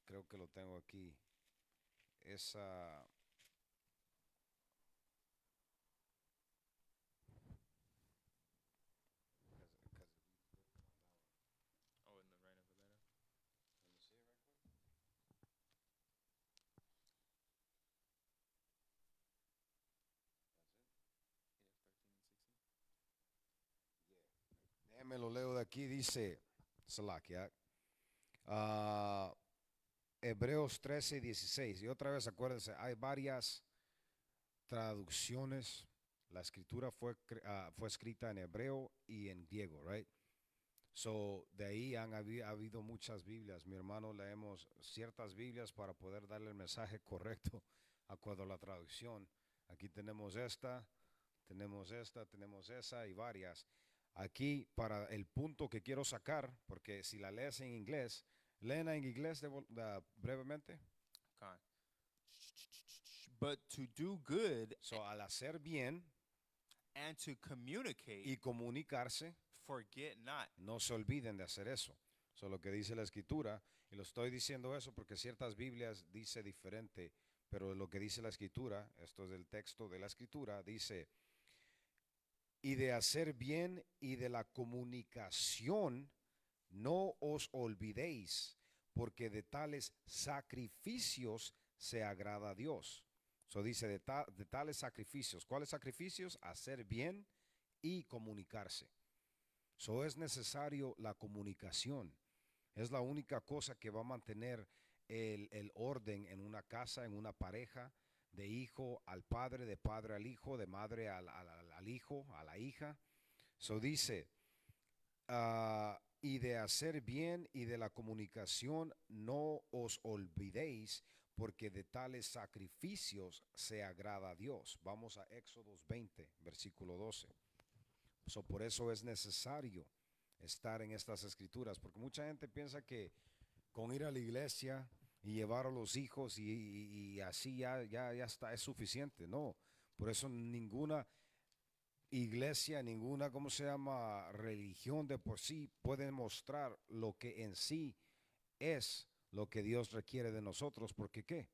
Speaker 1: creo que lo tengo aquí. Esa...
Speaker 2: Oh, in the Reina Valera.
Speaker 1: Déjeme lo leo de aquí, dice Salakia. Hebreos 13 y 16. Y otra vez acuérdense, hay varias traducciones. La escritura fue escrita en hebreo y en griego, right? So, de ahí ha habido muchas Biblias. Mi hermano, leemos ciertas Biblias para poder darle el mensaje correcto acuerdo a la traducción. Aquí tenemos esta, tenemos esa y varias. Aquí, para el punto que quiero sacar, porque si la lees en inglés, leen en inglés brevemente.
Speaker 2: Okay. But to do good
Speaker 1: So, al hacer bien
Speaker 2: and to communicate,
Speaker 1: y comunicarse,
Speaker 2: forget not.
Speaker 1: no se olviden de hacer eso. Eso es lo que dice la escritura. Y lo estoy diciendo eso porque ciertas Biblias dice diferente. Pero lo que dice la escritura, esto es del texto de la escritura, dice, y de hacer bien y de la comunicación no os olvidéis, porque de tales sacrificios se agrada a Dios. Eso dice de tales sacrificios. ¿Cuáles sacrificios? Hacer bien y comunicarse. Eso es necesario la comunicación. Es la única cosa que va a mantener el orden en una casa, en una pareja, de hijo al padre, de padre al hijo, de madre al hijo, a la hija. Eso dice, y de hacer bien y de la comunicación no os olvidéis, porque de tales sacrificios se agrada a Dios. Vamos a Éxodo 20, versículo 12. Por eso es necesario estar en estas escrituras, porque mucha gente piensa que con ir a la iglesia y llevar a los hijos y así ya está, es suficiente. No, por eso ninguna iglesia, ninguna, ¿cómo se llama?, religión de por sí puede mostrar lo que en sí es lo que Dios requiere de nosotros, porque ¿qué?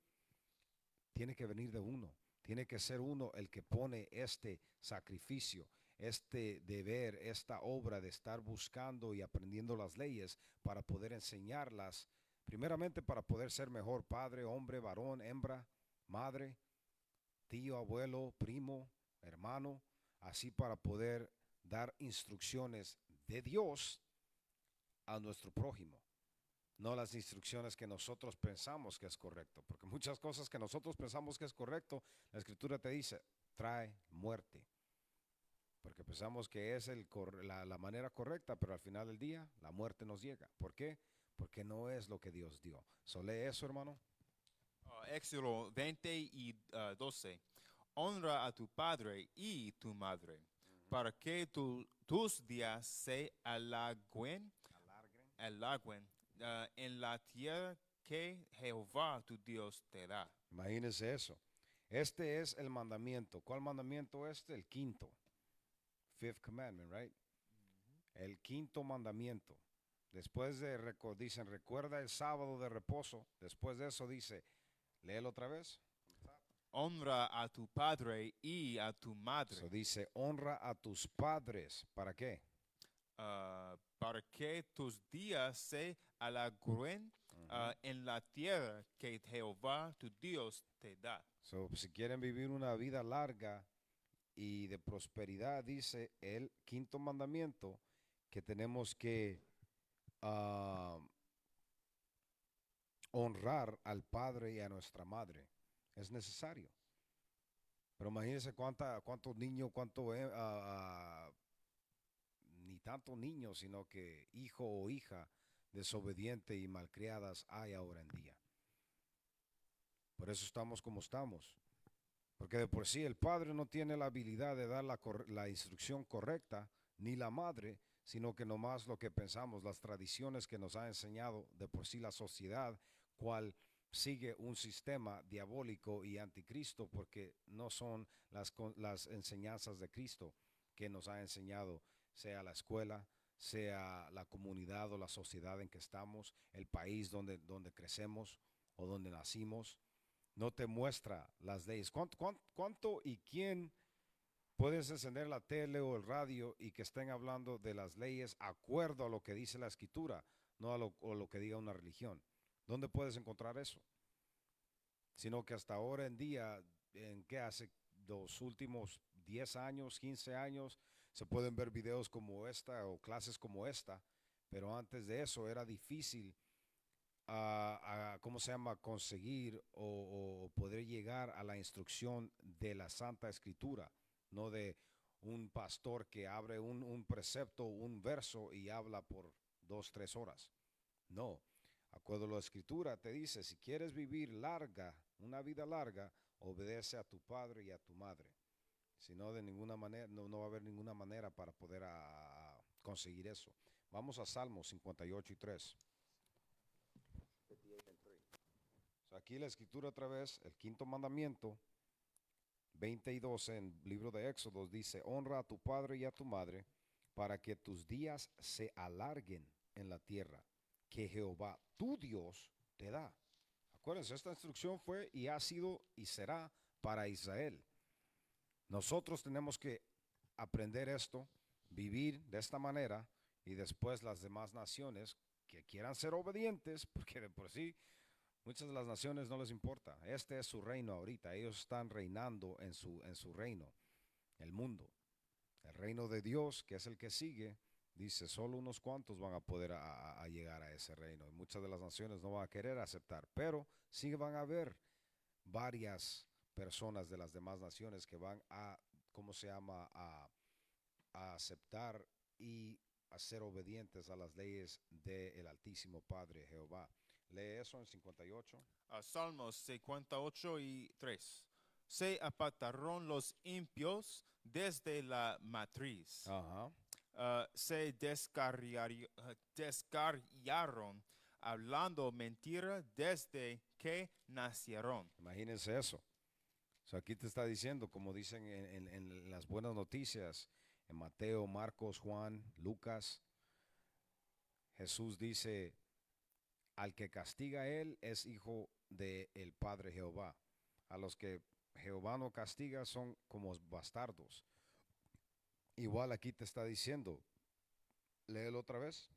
Speaker 1: Tiene que venir de uno, tiene que ser uno el que pone este sacrificio, este deber, esta obra de estar buscando y aprendiendo las leyes para poder enseñarlas, primeramente para poder ser mejor padre, hombre, varón, hembra, madre, tío, abuelo, primo, hermano, así para poder dar instrucciones de Dios a nuestro prójimo. No las instrucciones que nosotros pensamos que es correcto, porque muchas cosas que nosotros pensamos que es correcto, la escritura te dice, trae muerte, porque pensamos que es la manera correcta, pero al final del día la muerte nos llega. ¿Por qué? porque no es lo que Dios dio. So, lee eso, hermano.
Speaker 2: Éxodo 20:12. Honra a tu padre y tu madre, para que tus días se alarguen en la tierra que Jehová tu Dios te da.
Speaker 1: Imagínense eso. Este es el mandamiento. ¿Cuál mandamiento este? El quinto. Fifth commandment, right? El quinto mandamiento. Después dicen, recuerda el sábado de reposo. Después de eso dice, léelo otra vez.
Speaker 2: Honra a tu padre y a tu madre.
Speaker 1: Eso dice, honra a tus padres. ¿Para qué?
Speaker 2: Para que tus días se alarguen en la tierra que Jehová tu Dios te da.
Speaker 1: So, si quieren vivir una vida larga y de prosperidad, dice el quinto mandamiento, que tenemos que honrar al padre y a nuestra madre. Es necesario. Pero imagínense cuántos niños, ni tanto niños, sino que hijo o hija desobediente y malcriadas hay ahora en día. Por eso estamos como estamos. Porque de por sí el padre no tiene la habilidad de dar la instrucción correcta, ni la madre, sino que nomás lo que pensamos, las tradiciones que nos ha enseñado de por sí la sociedad, cual sigue un sistema diabólico y anticristo, porque no son las enseñanzas de Cristo que nos ha enseñado, sea la escuela, sea la comunidad o la sociedad en que estamos, el país donde crecemos o donde nacimos. No te muestra las leyes. ¿Cuánto y quién puedes encender la tele o el radio y que estén hablando de las leyes acuerdo a lo que dice la escritura, no a lo que diga una religión? ¿Dónde puedes encontrar eso? Sino que hasta ahora en día, en que hace los últimos 10 años, 15 años, se pueden ver videos como esta o clases como esta, pero antes de eso era difícil ¿cómo se llama? Conseguir o poder llegar a la instrucción de la Santa Escritura, no de un pastor que abre un precepto, un verso y habla por 2, 3 horas. No, acuerdo a la Escritura te dice, si quieres vivir una vida larga, obedece a tu padre y a tu madre. Si no, de ninguna manera, no va a haber ninguna manera para poder conseguir eso. Vamos a Salmos 58:3. Aquí la escritura otra vez, el quinto mandamiento, 20:12 en el libro de Éxodo dice, honra a tu padre y a tu madre para que tus días se alarguen en la tierra que Jehová tu Dios te da. Acuérdense, esta instrucción fue y ha sido y será para Israel. Nosotros tenemos que aprender esto, vivir de esta manera y después las demás naciones que quieran ser obedientes, porque de por sí muchas de las naciones no les importa. Este es su reino ahorita. Ellos están reinando en su reino, el mundo. El reino de Dios, que es el que sigue, dice, solo unos cuantos van a poder a llegar a ese reino. Y muchas de las naciones no van a querer aceptar, pero sí van a haber varias personas de las demás naciones que van ¿cómo se llama? A aceptar y a ser obedientes a las leyes del Altísimo Padre Jehová. Lee eso en 58.
Speaker 2: Salmos 58:3. Se apartaron los impios desde la matriz.
Speaker 1: Ajá.
Speaker 2: Se descarriaron hablando mentira desde que nacieron.
Speaker 1: Imagínense eso. Aquí te está diciendo, como dicen en las buenas noticias, en Mateo, Marcos, Juan, Lucas, Jesús dice, al que castiga a él es hijo del Padre Jehová. A los que Jehová no castiga son como bastardos. Igual aquí te está diciendo, léelo otra vez.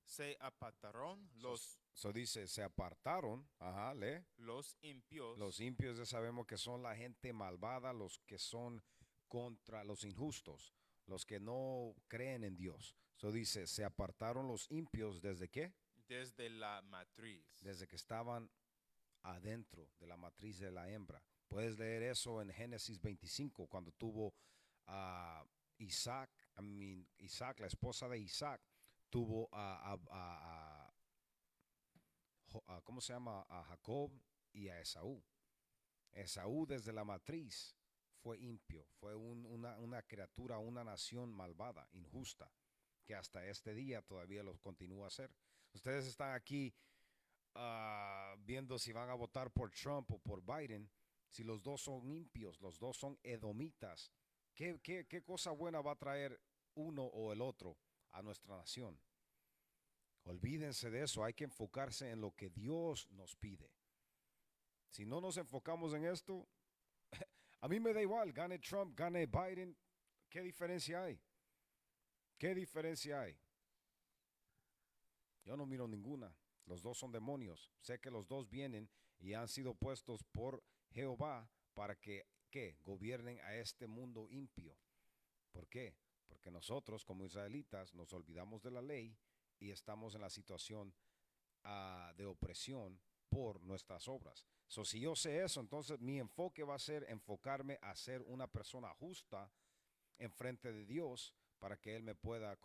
Speaker 2: Se apartaron los...
Speaker 1: Eso dice, se apartaron, ajá, lee.
Speaker 2: Los impios.
Speaker 1: Los impios ya sabemos que son la gente malvada, los que son contra los injustos, los que no creen en Dios. Eso dice, se apartaron los impios ¿desde qué?
Speaker 2: Desde la matriz.
Speaker 1: Desde que estaban adentro de la matriz de la hembra. Puedes leer eso en Génesis 25, cuando tuvo a Isaac, la esposa de Isaac, tuvo ¿cómo se llama? A Jacob y a Esaú. Esaú desde la matriz fue impío, fue una criatura, una nación malvada, injusta, que hasta este día todavía lo continúa a ser. Ustedes están aquí viendo si van a votar por Trump o por Biden, si los dos son impios, los dos son edomitas. ¿Qué cosa buena va a traer uno o el otro a nuestra nación? Olvídense de eso, hay que enfocarse en lo que Dios nos pide. Si no nos enfocamos en esto, a mí me da igual, gane Trump, gane Biden, ¿qué diferencia hay? ¿Qué diferencia hay? Yo no miro ninguna. Los dos son demonios. Sé que los dos vienen y han sido puestos por Jehová para que gobiernen a este mundo impío. ¿Por qué? Porque nosotros como israelitas nos olvidamos de la ley y estamos en la situación de opresión por nuestras obras. Si yo sé eso, entonces mi enfoque va a ser enfocarme a ser una persona justa en frente de Dios para que Él me pueda,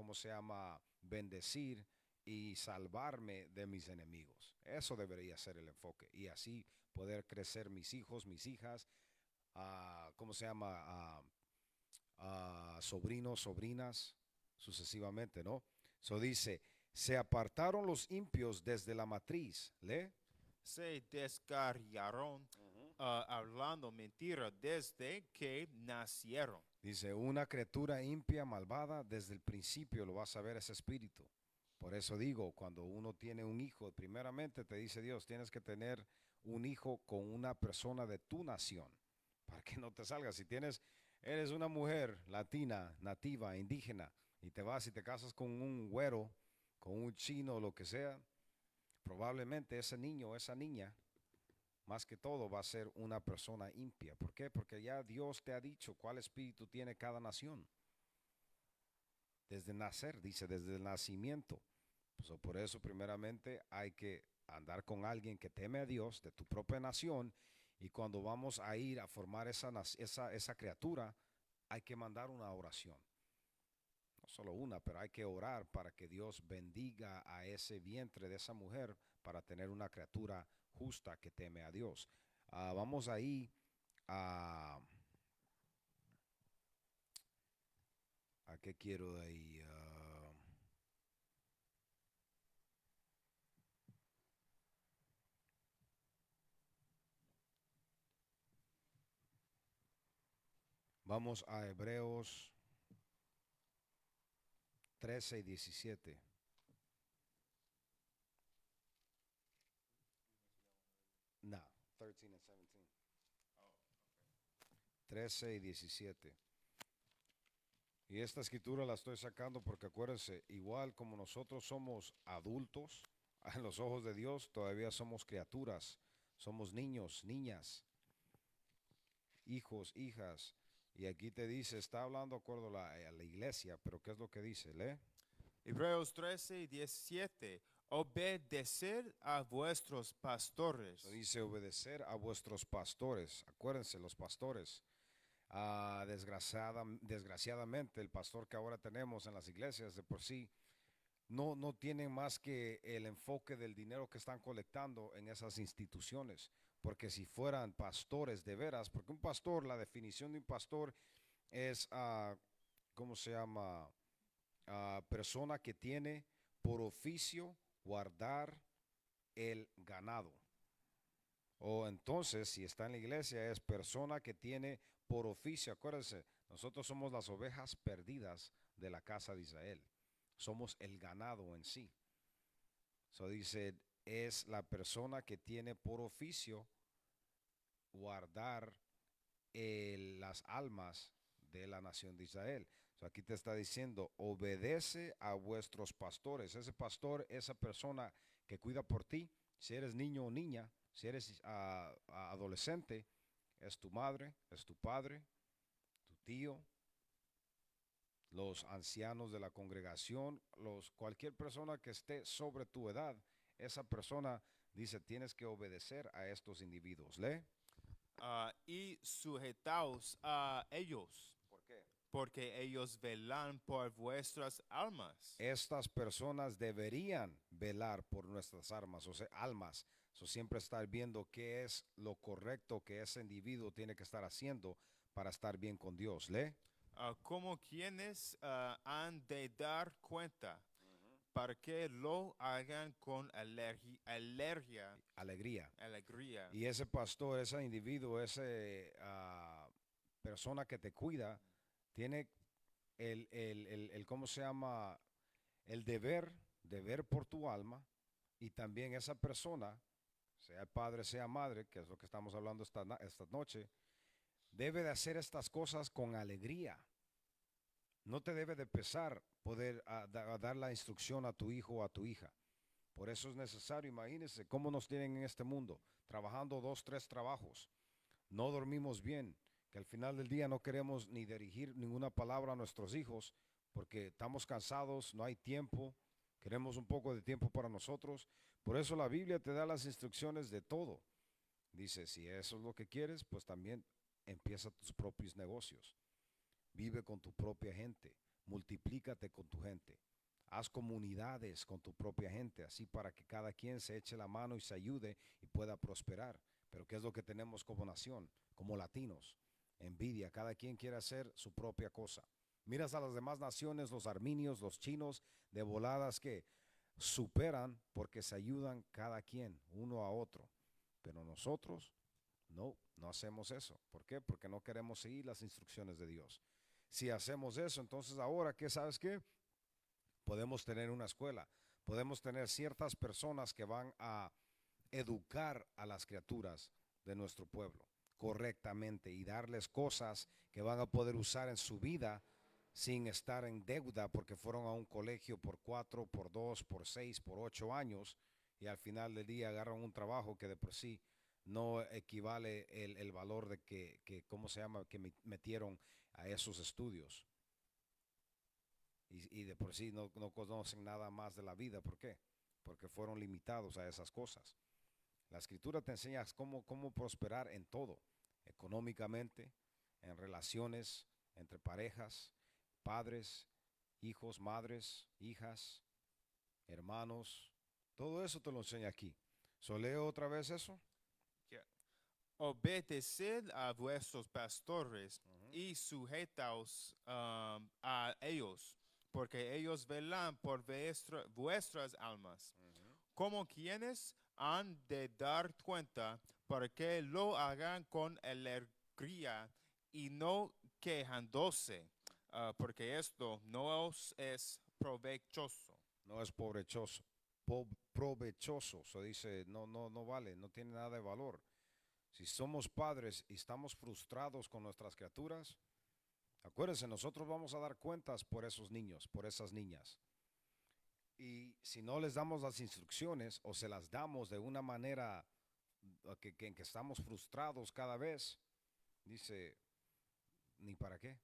Speaker 1: bendecir y salvarme de mis enemigos. Eso debería ser el enfoque y así poder crecer mis hijos, mis hijas, sobrinos, sobrinas, sucesivamente, ¿no? Dice, se apartaron los impios desde la matriz. ¿Lee?
Speaker 2: Se descarriaron hablando mentira desde que nacieron.
Speaker 1: Dice, una criatura impia, malvada, desde el principio lo vas a ver ese espíritu. Por eso digo, cuando uno tiene un hijo, primeramente te dice Dios, tienes que tener un hijo con una persona de tu nación, para que no te salgas. Si eres una mujer latina, nativa, indígena, y te vas y te casas con un güero, con un chino o lo que sea, probablemente ese niño o esa niña, más que todo, va a ser una persona impia. ¿Por qué? Porque ya Dios te ha dicho cuál espíritu tiene cada nación. Desde nacer, dice, desde el nacimiento. Por eso, primeramente, hay que andar con alguien que teme a Dios de tu propia nación. Y cuando vamos a ir a formar esa criatura, hay que mandar una oración. No solo una, pero hay que orar para que Dios bendiga a ese vientre de esa mujer para tener una criatura justa que teme a Dios. Vamos ahí a... ¿A qué quiero de ahí? 'Vamos a Hebreos 13 y 17. No, 13 and 17. 13 y 17. Y esta escritura la estoy sacando porque acuérdense, igual como nosotros somos adultos, en los ojos de Dios todavía somos criaturas, somos niños, niñas, hijos, hijas. Y aquí te dice, está hablando de acuerdo a la iglesia, pero ¿qué es lo que dice? Lee.
Speaker 2: Hebreos 13 y 17. Obedecer a vuestros pastores.
Speaker 1: Dice obedecer a vuestros pastores. Acuérdense, los pastores. Desgraciadamente, el pastor que ahora tenemos en las iglesias de por sí no tienen más que el enfoque del dinero que están colectando en esas instituciones. Porque si fueran pastores de veras, porque un pastor, la definición de un pastor es, persona que tiene por oficio guardar el ganado. O entonces, si está en la iglesia, es persona que tiene por oficio. Acuérdense, nosotros somos las ovejas perdidas de la casa de Israel. Somos el ganado en sí. Dice, es la persona que tiene por oficio guardar las almas de la nación de Israel. Aquí te está diciendo, obedece a vuestros pastores. Ese pastor, esa persona que cuida por ti, si eres niño o niña, si eres adolescente, es tu madre, es tu padre, tu tío, los ancianos de la congregación, cualquier persona que esté sobre tu edad. Esa persona dice, tienes que obedecer a estos individuos. Lee.
Speaker 2: Y sujetaos a ellos.
Speaker 1: ¿Por qué?
Speaker 2: porque ellos velan por vuestras almas.
Speaker 1: Estas personas deberían velar por nuestras almas, o sea, almas. So, siempre estar viendo qué es lo correcto que ese individuo tiene que estar haciendo para estar bien con Dios. ¿Lee?
Speaker 2: Como quienes han de dar cuenta para que lo hagan con
Speaker 1: Alegría.
Speaker 2: alegría.
Speaker 1: Y ese pastor, ese individuo, ese persona que te cuida, tiene ¿cómo se llama? El deber de ver por tu alma, y también esa persona, sea padre, sea madre, que es lo que estamos hablando esta noche, debe de hacer estas cosas con alegría. No te debe de pesar poder a dar la instrucción a tu hijo o a tu hija. Por eso es necesario, imagínense cómo nos tienen en este mundo, trabajando 2, 3 trabajos. No dormimos bien, que al final del día no queremos ni dirigir ninguna palabra a nuestros hijos porque estamos cansados, no hay tiempo, queremos un poco de tiempo para nosotros. Por eso la Biblia te da las instrucciones de todo. Dice, si eso es lo que quieres, pues también empieza tus propios negocios. Vive con tu propia gente, multiplícate con tu gente. Haz comunidades con tu propia gente, así para que cada quien se eche la mano y se ayude y pueda prosperar. Pero ¿qué es lo que tenemos como nación, como latinos? Envidia, cada quien quiere hacer su propia cosa. Miras a las demás naciones, los armenios, los chinos, de voladas que superan porque se ayudan cada quien, uno a otro. Pero nosotros no hacemos eso. ¿Por qué? Porque no queremos seguir las instrucciones de Dios. Si hacemos eso, entonces ahora, ¿qué sabes qué? Podemos tener una escuela, podemos tener ciertas personas que van a educar a las criaturas de nuestro pueblo correctamente y darles cosas que van a poder usar en su vida sin estar en deuda porque fueron a un colegio por 4, por 2, por 6, por 8 años y al final del día agarran un trabajo que de por sí no equivale el valor de ¿cómo se llama? Que metieron a esos estudios. Y de por sí no conocen nada más de la vida. ¿Por qué? Porque fueron limitados a esas cosas. La escritura te enseña cómo prosperar en todo, económicamente, en relaciones entre parejas, padres, hijos, madres, hijas, hermanos. Todo eso te lo enseña aquí. ¿Leo otra vez eso?
Speaker 2: Obedeced a vuestros pastores y sujetaos a ellos, porque ellos velan por vuestras almas, como quienes han de dar cuenta para que lo hagan con alegría y no quejándose, porque esto no os es provechoso.
Speaker 1: No es provechoso. Provechoso. Dice, no vale, no tiene nada de valor. Si somos padres y estamos frustrados con nuestras criaturas, acuérdense, nosotros vamos a dar cuentas por esos niños, por esas niñas. Y si no les damos las instrucciones o se las damos de una manera en que estamos frustrados cada vez, dice, ni para qué.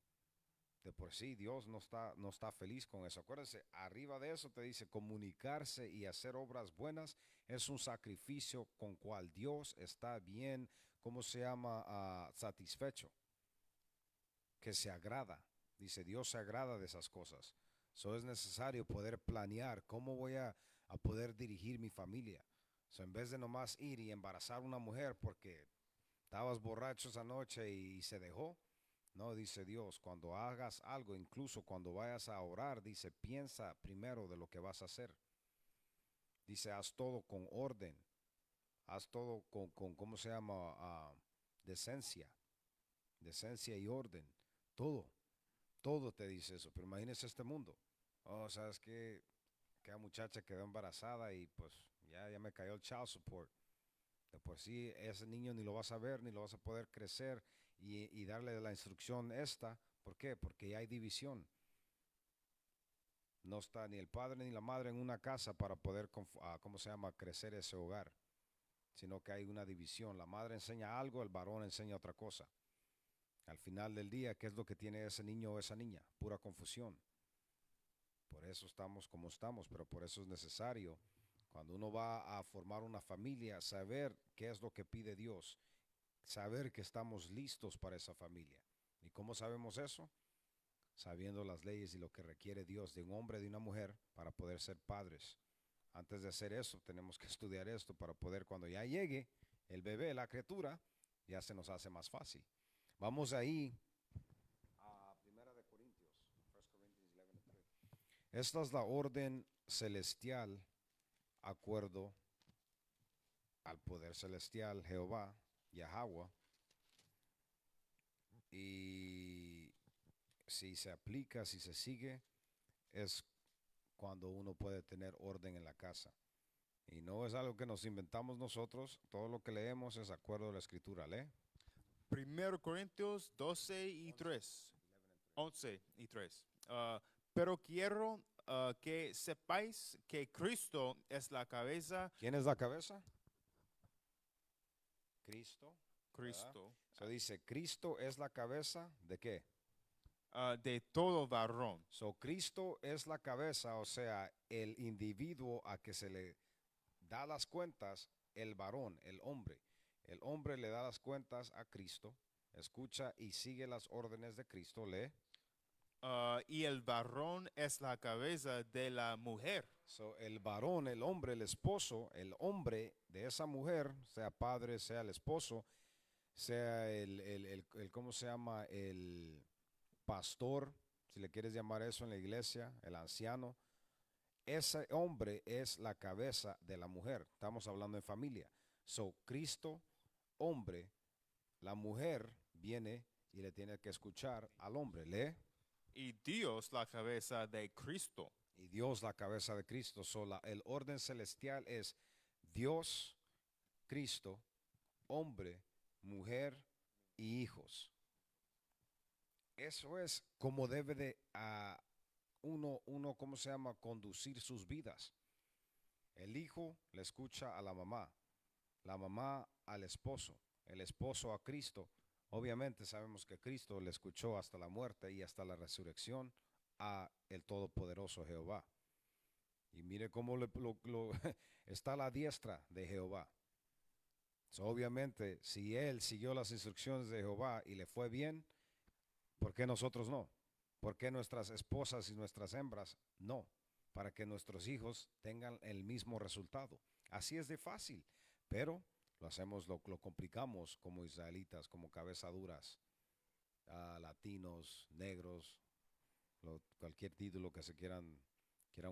Speaker 1: De por sí Dios no está feliz con eso. Acuérdense, arriba de eso te dice, comunicarse y hacer obras buenas es un sacrificio con cual Dios está bien, ¿cómo se llama? Satisfecho, que se agrada. Dice, Dios se agrada de esas cosas. Eso es necesario poder planear cómo voy a poder dirigir mi familia. En vez de nomás ir y embarazar a una mujer porque estabas borracho esa noche y se dejó. No, dice Dios, cuando hagas algo, incluso cuando vayas a orar, dice, piensa primero de lo que vas a hacer. Dice, haz todo con orden, haz todo con ¿cómo se llama? Decencia y orden. Todo te dice eso, pero imagínese este mundo. Oh, ¿sabes qué? Que la muchacha quedó embarazada y pues ya me cayó el child support. De por sí, ese niño ni lo vas a ver, ni lo vas a poder crecer y darle la instrucción esta. ¿Por qué? Porque ya hay división. No está ni el padre ni la madre en una casa para poder, ¿cómo se llama?, crecer ese hogar. Sino que hay una división. La madre enseña algo, el varón enseña otra cosa. Al final del día, ¿qué es lo que tiene ese niño o esa niña? Pura confusión. Por eso estamos como estamos, pero por eso es necesario, cuando uno va a formar una familia, saber qué es lo que pide Dios, saber que estamos listos para esa familia. ¿Y cómo sabemos eso? sabiendo las leyes y lo que requiere Dios de un hombre y de una mujer para poder ser padres. Antes de hacer eso, tenemos que estudiar esto para poder, cuando ya llegue el bebé, la criatura, ya se nos hace más fácil. Vamos ahí a Primera de Corintios, 1 Corinthians 11:3. Esta es la orden celestial, acuerdo al poder celestial, Jehová, Yahweh, y si se aplica, si se sigue, es cuando uno puede tener orden en la casa. Y no es algo que nos inventamos nosotros, todo lo que leemos es acuerdo a la escritura, lee.
Speaker 2: 1 Corintios 11:3. Pero quiero que sepáis que Cristo es la cabeza.
Speaker 1: ¿Quién es la cabeza? Cristo.
Speaker 2: Cristo,
Speaker 1: Se dice, Cristo es la cabeza de qué?
Speaker 2: de todo varón.
Speaker 1: So, Cristo es la cabeza, o sea, el individuo a que se le da las cuentas, el varón, el hombre. El hombre le da las cuentas a Cristo, escucha y sigue las órdenes de Cristo, lee.
Speaker 2: Y el varón es la cabeza de la mujer.
Speaker 1: So, el varón, el hombre, el esposo, el hombre de esa mujer, sea padre, sea el esposo, sea ¿cómo se llama? El pastor, si le quieres llamar eso en la iglesia, el anciano. Ese hombre es la cabeza de la mujer. Estamos hablando de familia. So, Cristo, hombre, la mujer viene y le tiene que escuchar al hombre. Lee.
Speaker 2: Y Dios la cabeza de Cristo.
Speaker 1: Y Dios la cabeza de Cristo. So, el orden celestial es Dios, Cristo, hombre, mujer y hijos. Eso es como debe de uno, ¿cómo se llama? Conducir sus vidas. El hijo le escucha a la mamá al esposo, el esposo a Cristo. Obviamente sabemos que Cristo le escuchó hasta la muerte y hasta la resurrección a el Todopoderoso Jehová. Y mire cómo está a la diestra de Jehová. So, obviamente, si él siguió las instrucciones de Jehová y le fue bien, ¿por qué nosotros no? ¿Por qué nuestras esposas y nuestras hembras no? Para que nuestros hijos tengan el mismo resultado. Así es de fácil, pero lo hacemos, lo complicamos como israelitas, como cabezaduras, latinos, negros, cualquier título que se quieran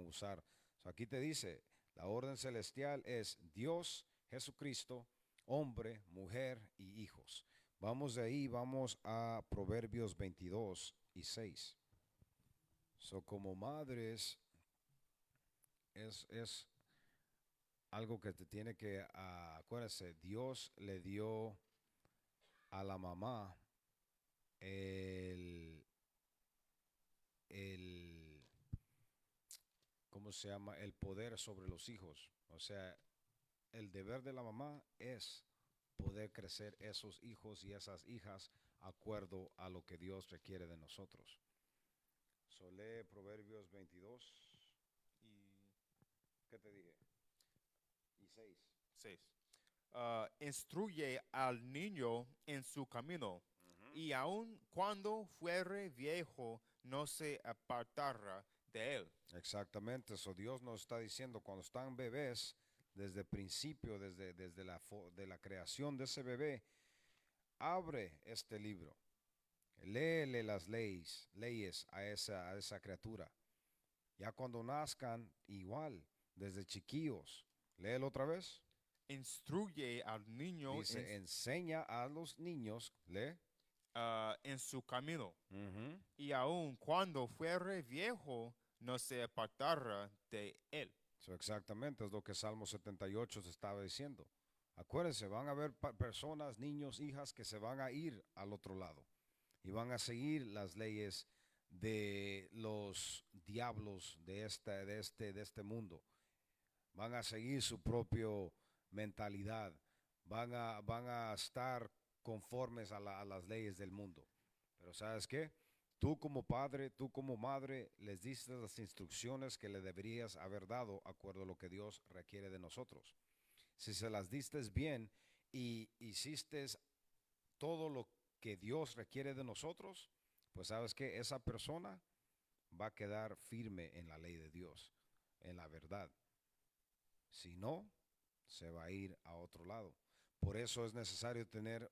Speaker 1: usar. So, aquí te dice, la orden celestial es Dios, Jesucristo, hombre, mujer y hijos. Vamos de ahí, vamos a Proverbios 22:6. So, como madres, es algo que te tiene que, acuérdese, Dios le dio a la mamá ¿cómo se llama? El poder sobre los hijos. O sea, el deber de la mamá es poder crecer esos hijos y esas hijas acuerdo a lo que Dios requiere de nosotros. So, lee Proverbios 22 y ¿qué te dije? Y 6.
Speaker 2: 6. Instruye al niño en su camino, y aun cuando fuere viejo, no se apartará de él.
Speaker 1: Exactamente, eso Dios nos está diciendo cuando están bebés, desde el principio, desde de la creación de ese bebé, abre este libro, léele las leyes a esa criatura. Ya cuando nazcan, igual, desde chiquillos, léelo otra vez.
Speaker 2: Instruye al niño
Speaker 1: Dice, enseña a los niños, lee.
Speaker 2: En su camino, y aun cuando fuere viejo, no se apartará de él.
Speaker 1: So, exactamente, es lo que Salmo 78 se estaba diciendo. Acuérdense, van a haber personas, niños, hijas que se van a ir al otro lado y van a seguir las leyes de los diablos de este mundo. Van a seguir su propia mentalidad. Van a estar conformes a las leyes del mundo. Pero ¿sabes qué? Tú como padre, tú como madre, les diste las instrucciones que le deberías haber dado acuerdo a lo que Dios requiere de nosotros. Si se las diste bien y hiciste todo lo que Dios requiere de nosotros, pues sabes que esa persona va a quedar firme en la ley de Dios, en la verdad. Si no, se va a ir a otro lado. Por eso es necesario tener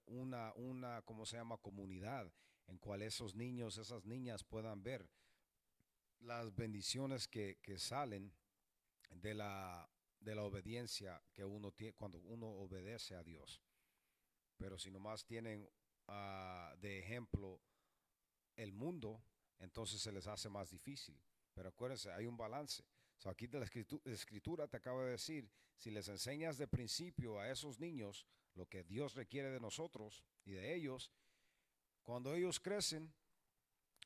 Speaker 1: ¿cómo se llama? Comunidad en cual esos niños, esas niñas puedan ver las bendiciones que salen de la obediencia que uno tiene cuando uno obedece a Dios. Pero si nomás tienen de ejemplo el mundo, entonces se les hace más difícil. Pero acuérdense, hay un balance. So, aquí de la escritura te acabo de decir, si les enseñas de principio a esos niños lo que Dios requiere de nosotros y de ellos, cuando ellos crecen,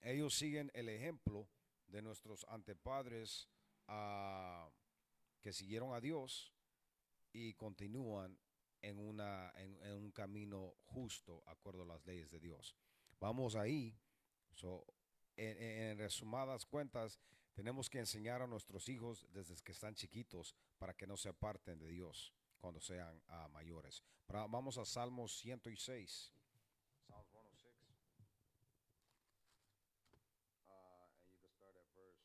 Speaker 1: ellos siguen el ejemplo de nuestros antepadres que siguieron a Dios y continúan en un camino justo, acuerdo a las leyes de Dios. Vamos ahí. So, en resumadas cuentas, tenemos que enseñar a nuestros hijos desde que están chiquitos para que no se aparten de Dios cuando sean mayores. Vamos a Salmos 106. Psalms 106. And you can start at verse.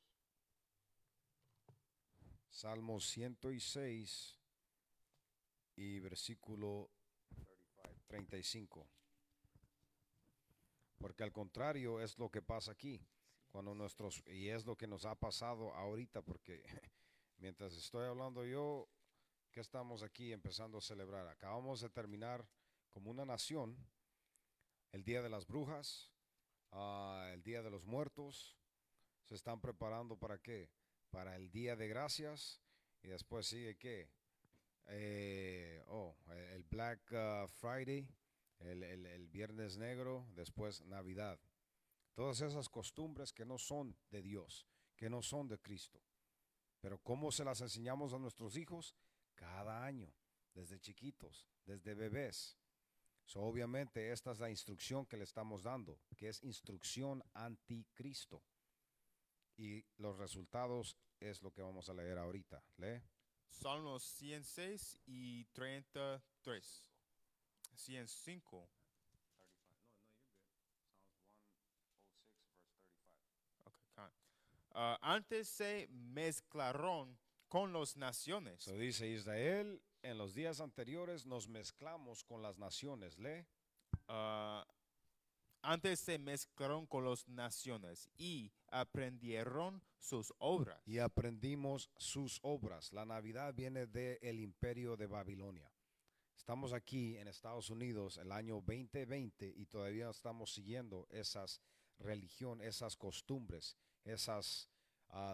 Speaker 1: Salmos 106 y versículo 35. Porque al contrario es lo que pasa aquí, cuando y es lo que nos ha pasado ahorita, porque mientras estoy hablando yo, que estamos aquí empezando a celebrar. Acabamos de terminar como una nación el Día de las Brujas, el Día de los Muertos. Se están preparando para qué? Para el Día de Gracias y después sigue qué? El Black Friday. El Viernes Negro, después Navidad. Todas esas costumbres que no son de Dios, que no son de Cristo. Pero ¿cómo se las enseñamos a nuestros hijos? Cada año, desde chiquitos, desde bebés. So, obviamente esta es la instrucción que le estamos dando, que es instrucción anticristo. Y los resultados es lo que vamos a leer ahorita. Lee.
Speaker 2: Salmos 106 y 33. 105. Okay, antes se mezclaron con las naciones.
Speaker 1: So dice Israel, en los días anteriores nos mezclamos con las naciones. Lee.
Speaker 2: Antes se mezclaron con las naciones y aprendieron sus obras.
Speaker 1: Y aprendimos sus obras. La Navidad viene del imperio de Babilonia. Estamos aquí en Estados Unidos el año 2020 y todavía estamos siguiendo esas religiones, esas costumbres, esas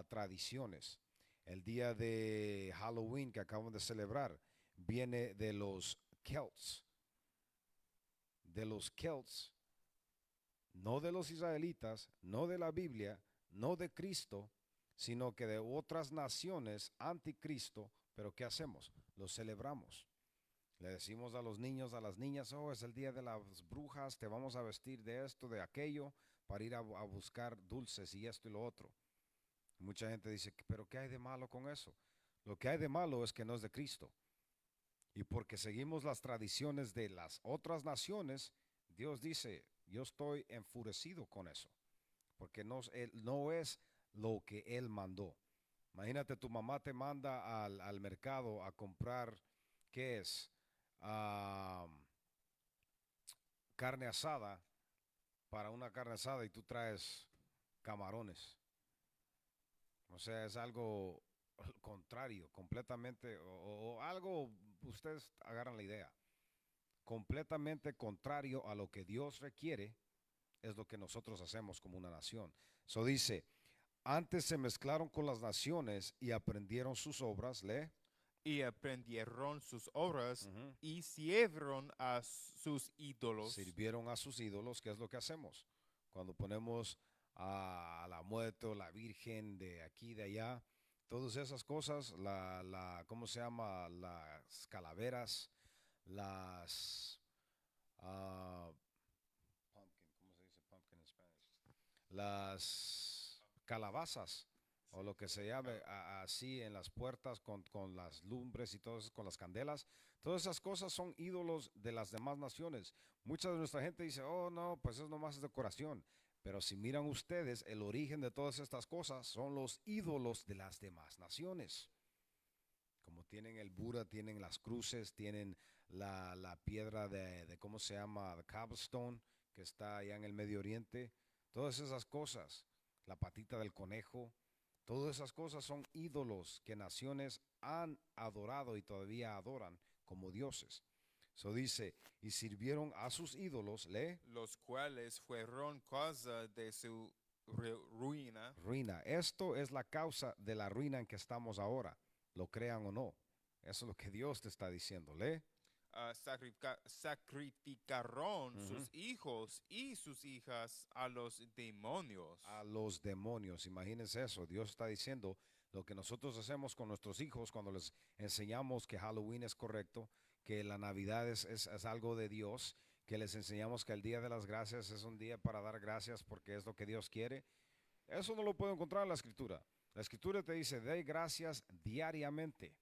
Speaker 1: tradiciones. El día de Halloween que acabamos de celebrar viene de los Celts. De los Celts, no de los israelitas, no de la Biblia, no de Cristo, sino que de otras naciones anticristo. Pero ¿qué hacemos? Lo celebramos. Le decimos a los niños, a las niñas, oh, es el día de las brujas, te vamos a vestir de esto, de aquello, para ir a buscar dulces y esto y lo otro. Mucha gente dice, pero ¿qué hay de malo con eso? Lo que hay de malo es que no es de Cristo. Y porque seguimos las tradiciones de las otras naciones, Dios dice, yo estoy enfurecido con eso, porque no es lo que Él mandó. Imagínate, tu mamá te manda al mercado a comprar, ¿qué es? Carne asada, para una carne asada y tú traes camarones. O sea, es algo contrario, completamente, o algo, ustedes agarran la idea, completamente contrario a lo que Dios requiere, es lo que nosotros hacemos como una nación. Eso dice, antes se mezclaron con las naciones y aprendieron sus obras, lee.
Speaker 2: Y aprendieron sus obras y sirvieron a sus ídolos.
Speaker 1: Sirvieron a sus ídolos, ¿qué es lo que hacemos? Cuando ponemos a la muerte o la virgen de aquí, de allá, todas esas cosas, ¿cómo se llama? Las calaveras, las, pumpkin, ¿cómo se dice pumpkin en Spanish? Las calabazas, o lo que se llame así en las puertas con las lumbres y todo eso, con las candelas. Todas esas cosas son ídolos de las demás naciones. Mucha de nuestra gente dice, oh no, pues eso nomás es decoración. Pero si miran ustedes, el origen de todas estas cosas son los ídolos de las demás naciones. Como tienen el Buda, tienen las cruces, tienen la piedra de ¿cómo se llama? The cobblestone, que está allá en el Medio Oriente. Todas esas cosas, la patita del conejo, todas esas cosas son ídolos que naciones han adorado y todavía adoran como dioses. Eso dice, y sirvieron a sus ídolos, lee,
Speaker 2: los cuales fueron causa de su ruina.
Speaker 1: ruina. Esto es la causa de la ruina en que estamos ahora, lo crean o no. Eso es lo que Dios te está diciendo, lee.
Speaker 2: Sacrificaron
Speaker 1: Ujú.
Speaker 2: sus hijos y sus hijas a los demonios.
Speaker 1: A los demonios. Imagínense eso. Dios está diciendo lo que nosotros hacemos con nuestros hijos cuando les enseñamos que Halloween es correcto, que la Navidad es algo de Dios, que les enseñamos que el Día de las Gracias es un día para dar gracias porque es lo que Dios quiere. Eso no lo puedo encontrar en la Escritura. La Escritura te dice, dé gracias diariamente,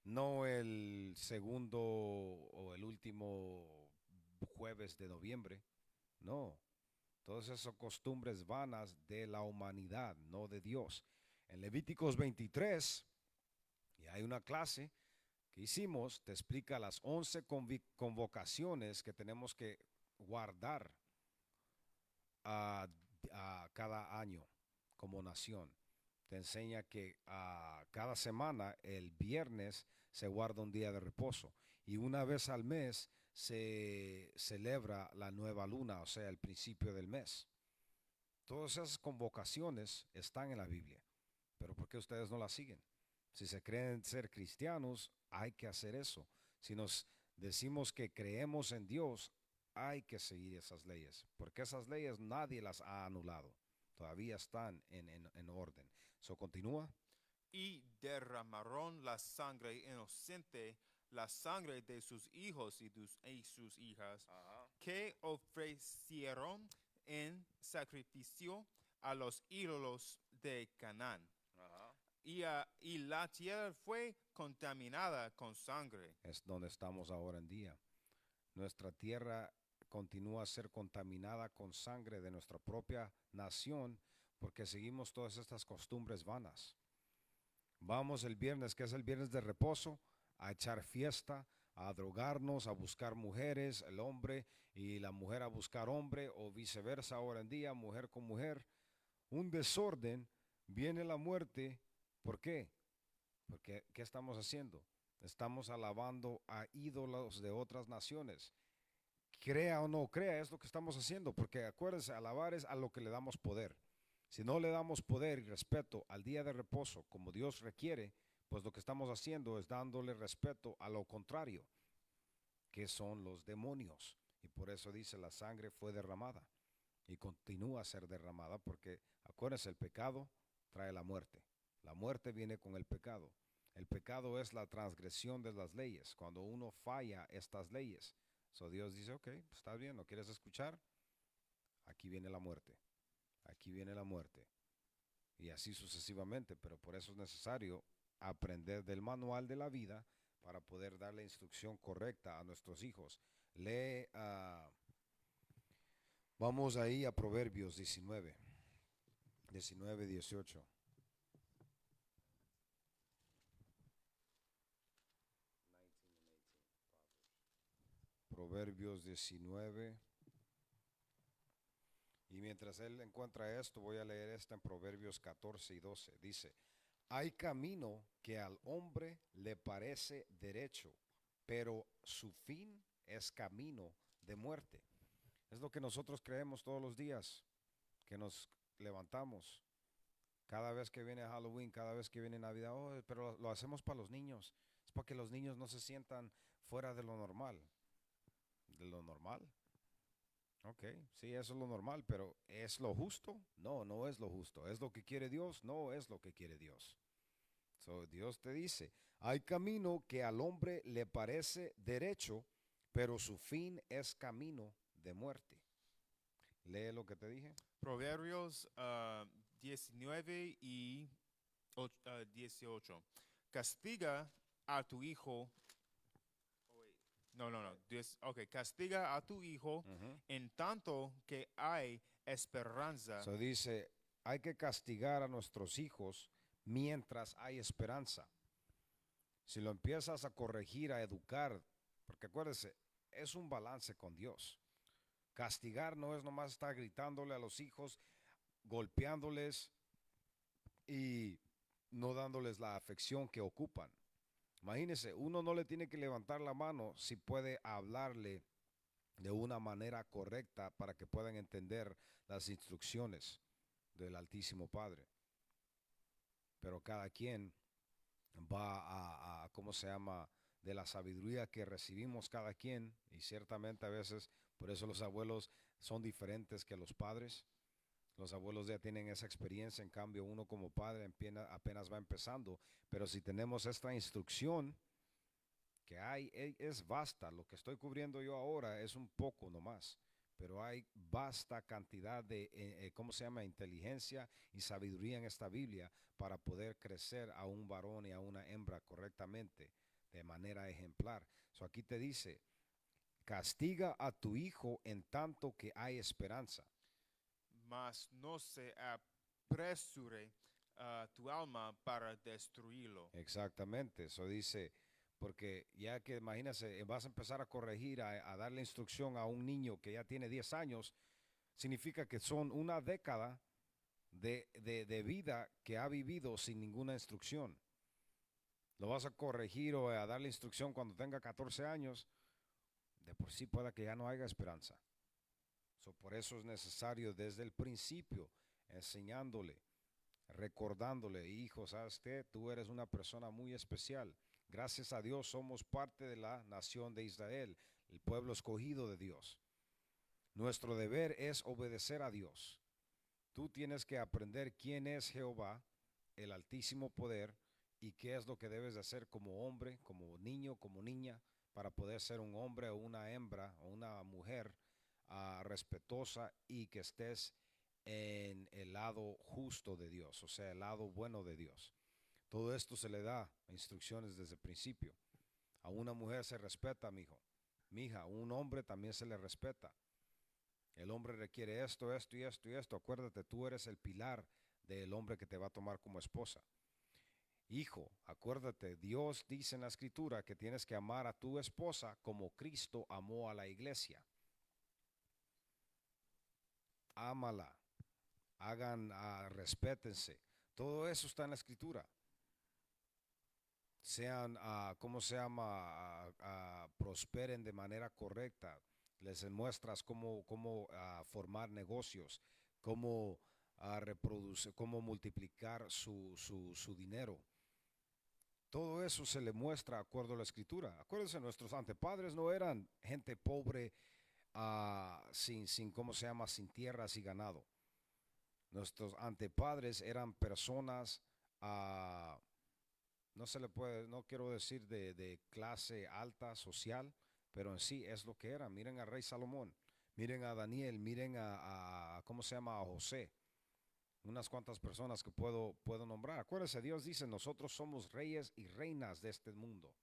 Speaker 1: no el segundo o el último jueves de noviembre. No. Todas esas son costumbres vanas de la humanidad, no de Dios. En Levíticos 23, y hay una clase que hicimos, te explica las 11 convocaciones que tenemos que guardar a, a cada año como nación. Te enseña que cada semana, el viernes, se guarda un día de reposo. Y una vez al mes se celebra la nueva luna, o sea, el principio del mes. Todas esas convocaciones están en la Biblia, pero ¿por qué ustedes no las siguen? Si se creen ser cristianos, hay que hacer eso. Si nos decimos que creemos en Dios, hay que seguir esas leyes, porque esas leyes nadie las ha anulado, todavía están en orden. Eso continúa.
Speaker 2: Y derramaron la sangre inocente, la sangre de sus hijos y sus hijas, que ofrecieron en sacrificio a los ídolos de Canaán. Y la tierra fue contaminada con sangre.
Speaker 1: Es donde estamos ahora en día. Nuestra tierra continúa a ser contaminada con sangre de nuestra propia nación porque seguimos todas estas costumbres vanas. Vamos el viernes, que es el viernes de reposo, a echar fiesta, a drogarnos, a buscar mujeres, el hombre y la mujer a buscar hombre o viceversa ahora en día, mujer con mujer. Un desorden, viene la muerte. ¿Por qué? Porque ¿qué estamos haciendo? Estamos alabando a ídolos de otras naciones. Crea o no crea, es lo que estamos haciendo, porque acuérdense, alabar es a lo que le damos poder. Si no le damos poder y respeto al día de reposo como Dios requiere, pues lo que estamos haciendo es dándole respeto a lo contrario, que son los demonios. Y por eso dice, la sangre fue derramada y continúa a ser derramada, porque acuérdense, el pecado trae la muerte. La muerte viene con el pecado. El pecado es la transgresión de las leyes, cuando uno falla estas leyes. So Dios dice, ok, está bien, ¿no quieres escuchar? Aquí viene la muerte. Aquí viene la muerte. Y así sucesivamente, pero por eso es necesario aprender del manual de la vida para poder dar la instrucción correcta a nuestros hijos. Lee, vamos ahí a Proverbios 19, 18. Proverbios 19. Y mientras él encuentra esto, voy a leer esta en Proverbios 14 y 12. Dice, hay camino que al hombre le parece derecho, pero su fin es camino de muerte. Es lo que nosotros creemos todos los días, que nos levantamos. Cada vez que viene Halloween, cada vez que viene Navidad, oh, pero lo hacemos para los niños. Es para que los niños no se sientan fuera de lo normal. ¿De lo normal? Ok, sí, eso es lo normal, pero ¿es lo justo? No, no es lo justo. ¿Es lo que quiere Dios? No es lo que quiere Dios. So, Dios te dice, hay camino que al hombre le parece derecho, pero su fin es camino de muerte. Lee lo que te dije.
Speaker 2: Proverbios 19 y 18. Castiga a tu hijo. No. Okay, castiga a tu hijo en tanto que hay esperanza.
Speaker 1: So dice, hay que castigar a nuestros hijos mientras hay esperanza. Si lo empiezas a corregir, a educar, porque acuérdese, es un balance con Dios. Castigar no es nomás estar gritándole a los hijos, golpeándoles y no dándoles la afección que ocupan. Imagínese, uno no le tiene que levantar la mano si puede hablarle de una manera correcta para que puedan entender las instrucciones del Altísimo Padre. Pero cada quien va ¿cómo se llama? De la sabiduría que recibimos cada quien, y ciertamente a veces, por eso los abuelos son diferentes que los padres. Los abuelos ya tienen esa experiencia, en cambio uno como padre apenas va empezando, pero si tenemos esta instrucción que hay, es vasta, lo que estoy cubriendo yo ahora es un poco nomás, pero hay vasta cantidad de, ¿cómo se llama?, inteligencia y sabiduría en esta Biblia para poder crecer a un varón y a una hembra correctamente, de manera ejemplar. So aquí te dice, castiga a tu hijo en tanto que hay esperanza.
Speaker 2: Mas no se apresure tu alma para destruirlo.
Speaker 1: Exactamente, eso dice, porque ya que imagínese, vas a empezar a corregir, a darle instrucción a un niño que ya tiene 10 años, significa que son una década de vida que ha vivido sin ninguna instrucción. Lo vas a corregir o a darle instrucción cuando tenga 14 años, de por sí pueda que ya no haya esperanza. Por eso es necesario desde el principio enseñándole, recordándole, hijo, ¿sabes qué? Tú eres una persona muy especial. Gracias a Dios somos parte de la nación de Israel, el pueblo escogido de Dios. Nuestro deber es obedecer a Dios. Tú tienes que aprender quién es Jehová, el altísimo poder, y qué es lo que debes de hacer como hombre, como niño, como niña, para poder ser un hombre o una hembra o una mujer respetuosa y que estés en el lado justo de Dios, o sea, el lado bueno de Dios. Todo esto se le da instrucciones desde el principio. A una mujer se respeta, mija, a un hombre también se le respeta. El hombre requiere esto, esto y esto y esto. Acuérdate, tú eres el pilar del hombre que te va a tomar como esposa. Hijo, acuérdate, Dios dice en la escritura que tienes que amar a tu esposa como Cristo amó a la iglesia. Ámala, respétense. Todo eso está en la escritura. Sean, ¿cómo se llama? Prosperen de manera correcta. Les muestras cómo formar negocios, cómo reproducir, cómo multiplicar su dinero. Todo eso se le muestra de acuerdo a la escritura. Acuérdense, nuestros antepadres no eran gente pobre, sin ¿cómo se llama?, sin tierras y ganado. Nuestros antepadres eran personas, no se le puede, no quiero decir de clase alta social, pero en sí es lo que era. Miren al rey Salomón, miren a Daniel, miren ¿cómo se llama?, a José. Unas cuantas personas que puedo nombrar. Acuérdense, Dios dice, nosotros somos reyes y reinas de este mundo.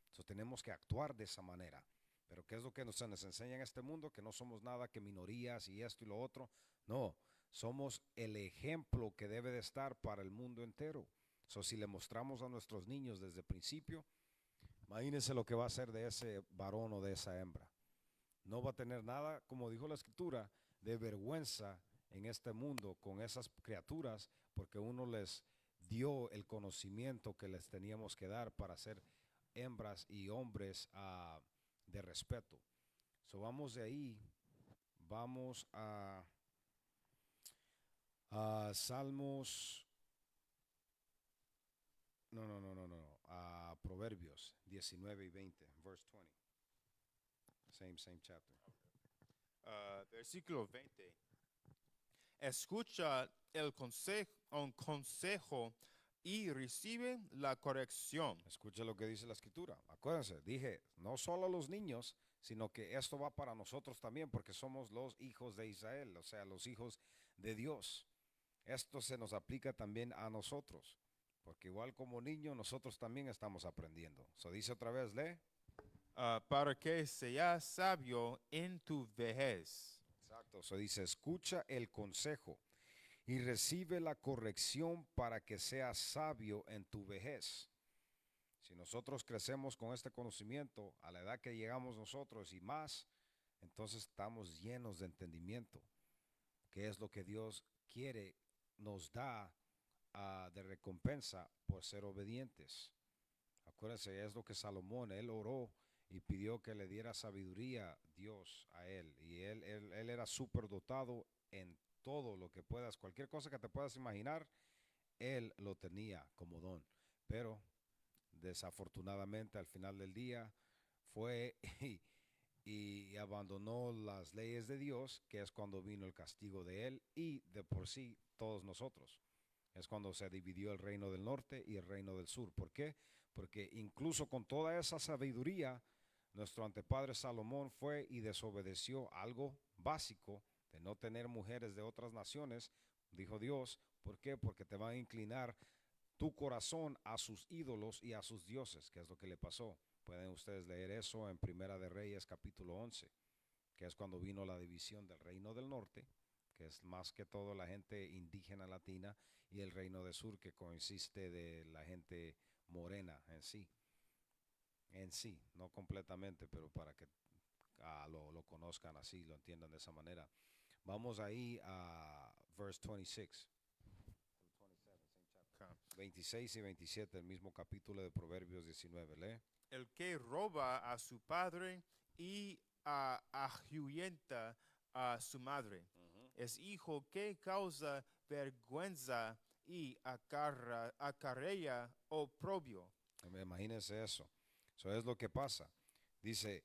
Speaker 1: Entonces tenemos que actuar de esa manera. Pero ¿qué es lo que nos enseña en este mundo? Que no somos nada que minorías y esto y lo otro. No, somos el ejemplo que debe de estar para el mundo entero. Si le mostramos a nuestros niños desde el principio, imagínense lo que va a ser de ese varón o de esa hembra. No va a tener nada, como dijo la escritura, de vergüenza en este mundo con esas criaturas, porque uno les dio el conocimiento que les teníamos que dar para ser hembras y hombres de respeto. Vamos de ahí, vamos a Salmos, a Proverbios 19 y 20, verse 20. Same chapter.
Speaker 2: Versículo 20. Escucha un consejo y recibe la corrección.
Speaker 1: Escucha lo que dice la escritura. Acuérdense, dije, no solo a los niños, sino que esto va para nosotros también, porque somos los hijos de Israel, o sea, los hijos de Dios. Esto se nos aplica también a nosotros, porque igual como niños nosotros también estamos aprendiendo. Dice otra vez, lee.
Speaker 2: para que seas sabio en tu vejez.
Speaker 1: Exacto. Eso dice, escucha el consejo y recibe la corrección para que seas sabio en tu vejez. Si nosotros crecemos con este conocimiento a la edad que llegamos nosotros y más, entonces estamos llenos de entendimiento. ¿Qué es lo que Dios quiere, nos da de recompensa por ser obedientes? Acuérdense, es lo que Salomón, él oró y pidió que le diera sabiduría Dios a él. Y él era súper dotado en todo lo que puedas, cualquier cosa que te puedas imaginar, él lo tenía como don. Pero desafortunadamente al final del día fue y abandonó las leyes de Dios, que es cuando vino el castigo de él y de por sí todos nosotros. Es cuando se dividió el reino del norte y el reino del sur. ¿Por qué? Porque incluso con toda esa sabiduría, nuestro antepadre Salomón fue y desobedeció algo básico de no tener mujeres de otras naciones, dijo Dios. ¿Por qué? Porque te van a inclinar tu corazón a sus ídolos y a sus dioses, que es lo que le pasó. Pueden ustedes leer eso en Primera de Reyes capítulo 11, que es cuando vino la división del reino del norte, que es más que todo la gente indígena latina, y el reino del sur, que consiste de la gente morena en sí, no completamente, pero para que lo conozcan así, lo entiendan de esa manera. Vamos ahí a verse 26. 26 y 27, el mismo capítulo de Proverbios 19, lee.
Speaker 2: El que roba a su padre y ahuyenta a su madre es hijo que causa vergüenza y acarrea oprobio.
Speaker 1: Imagínense eso. Eso es lo que pasa. Dice,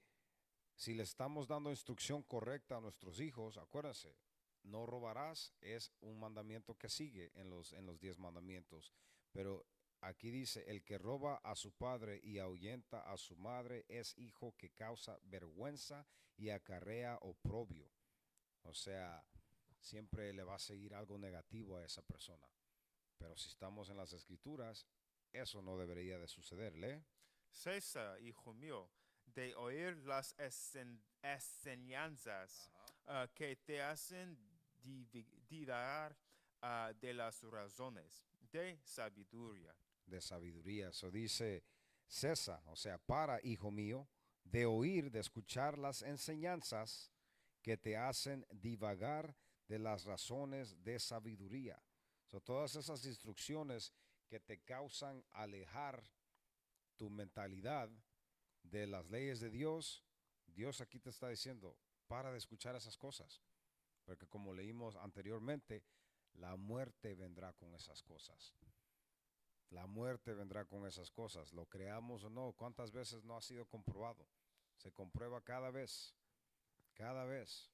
Speaker 1: si le estamos dando instrucción correcta a nuestros hijos, acuérdense, no robarás es un mandamiento que sigue en los 10 mandamientos. Pero aquí dice, el que roba a su padre y ahuyenta a su madre es hijo que causa vergüenza y acarrea oprobio. O sea, siempre le va a seguir algo negativo a esa persona. Pero si estamos en las escrituras, eso no debería de suceder. Lee.
Speaker 2: Cesa, hijo mío, de oír las enseñanzas que te hacen dividir de las razones de sabiduría.
Speaker 1: De sabiduría. Eso dice, cesa, o sea, para, hijo mío, de oír, de escuchar las enseñanzas que te hacen divagar de las razones de sabiduría. So, todas esas instrucciones que te causan alejar tu mentalidad de las leyes de Dios, Dios aquí te está diciendo, para de escuchar esas cosas. Porque como leímos anteriormente, la muerte vendrá con esas cosas. La muerte vendrá con esas cosas. Lo creamos o no, ¿cuántas veces no ha sido comprobado? Se comprueba cada vez. Cada vez.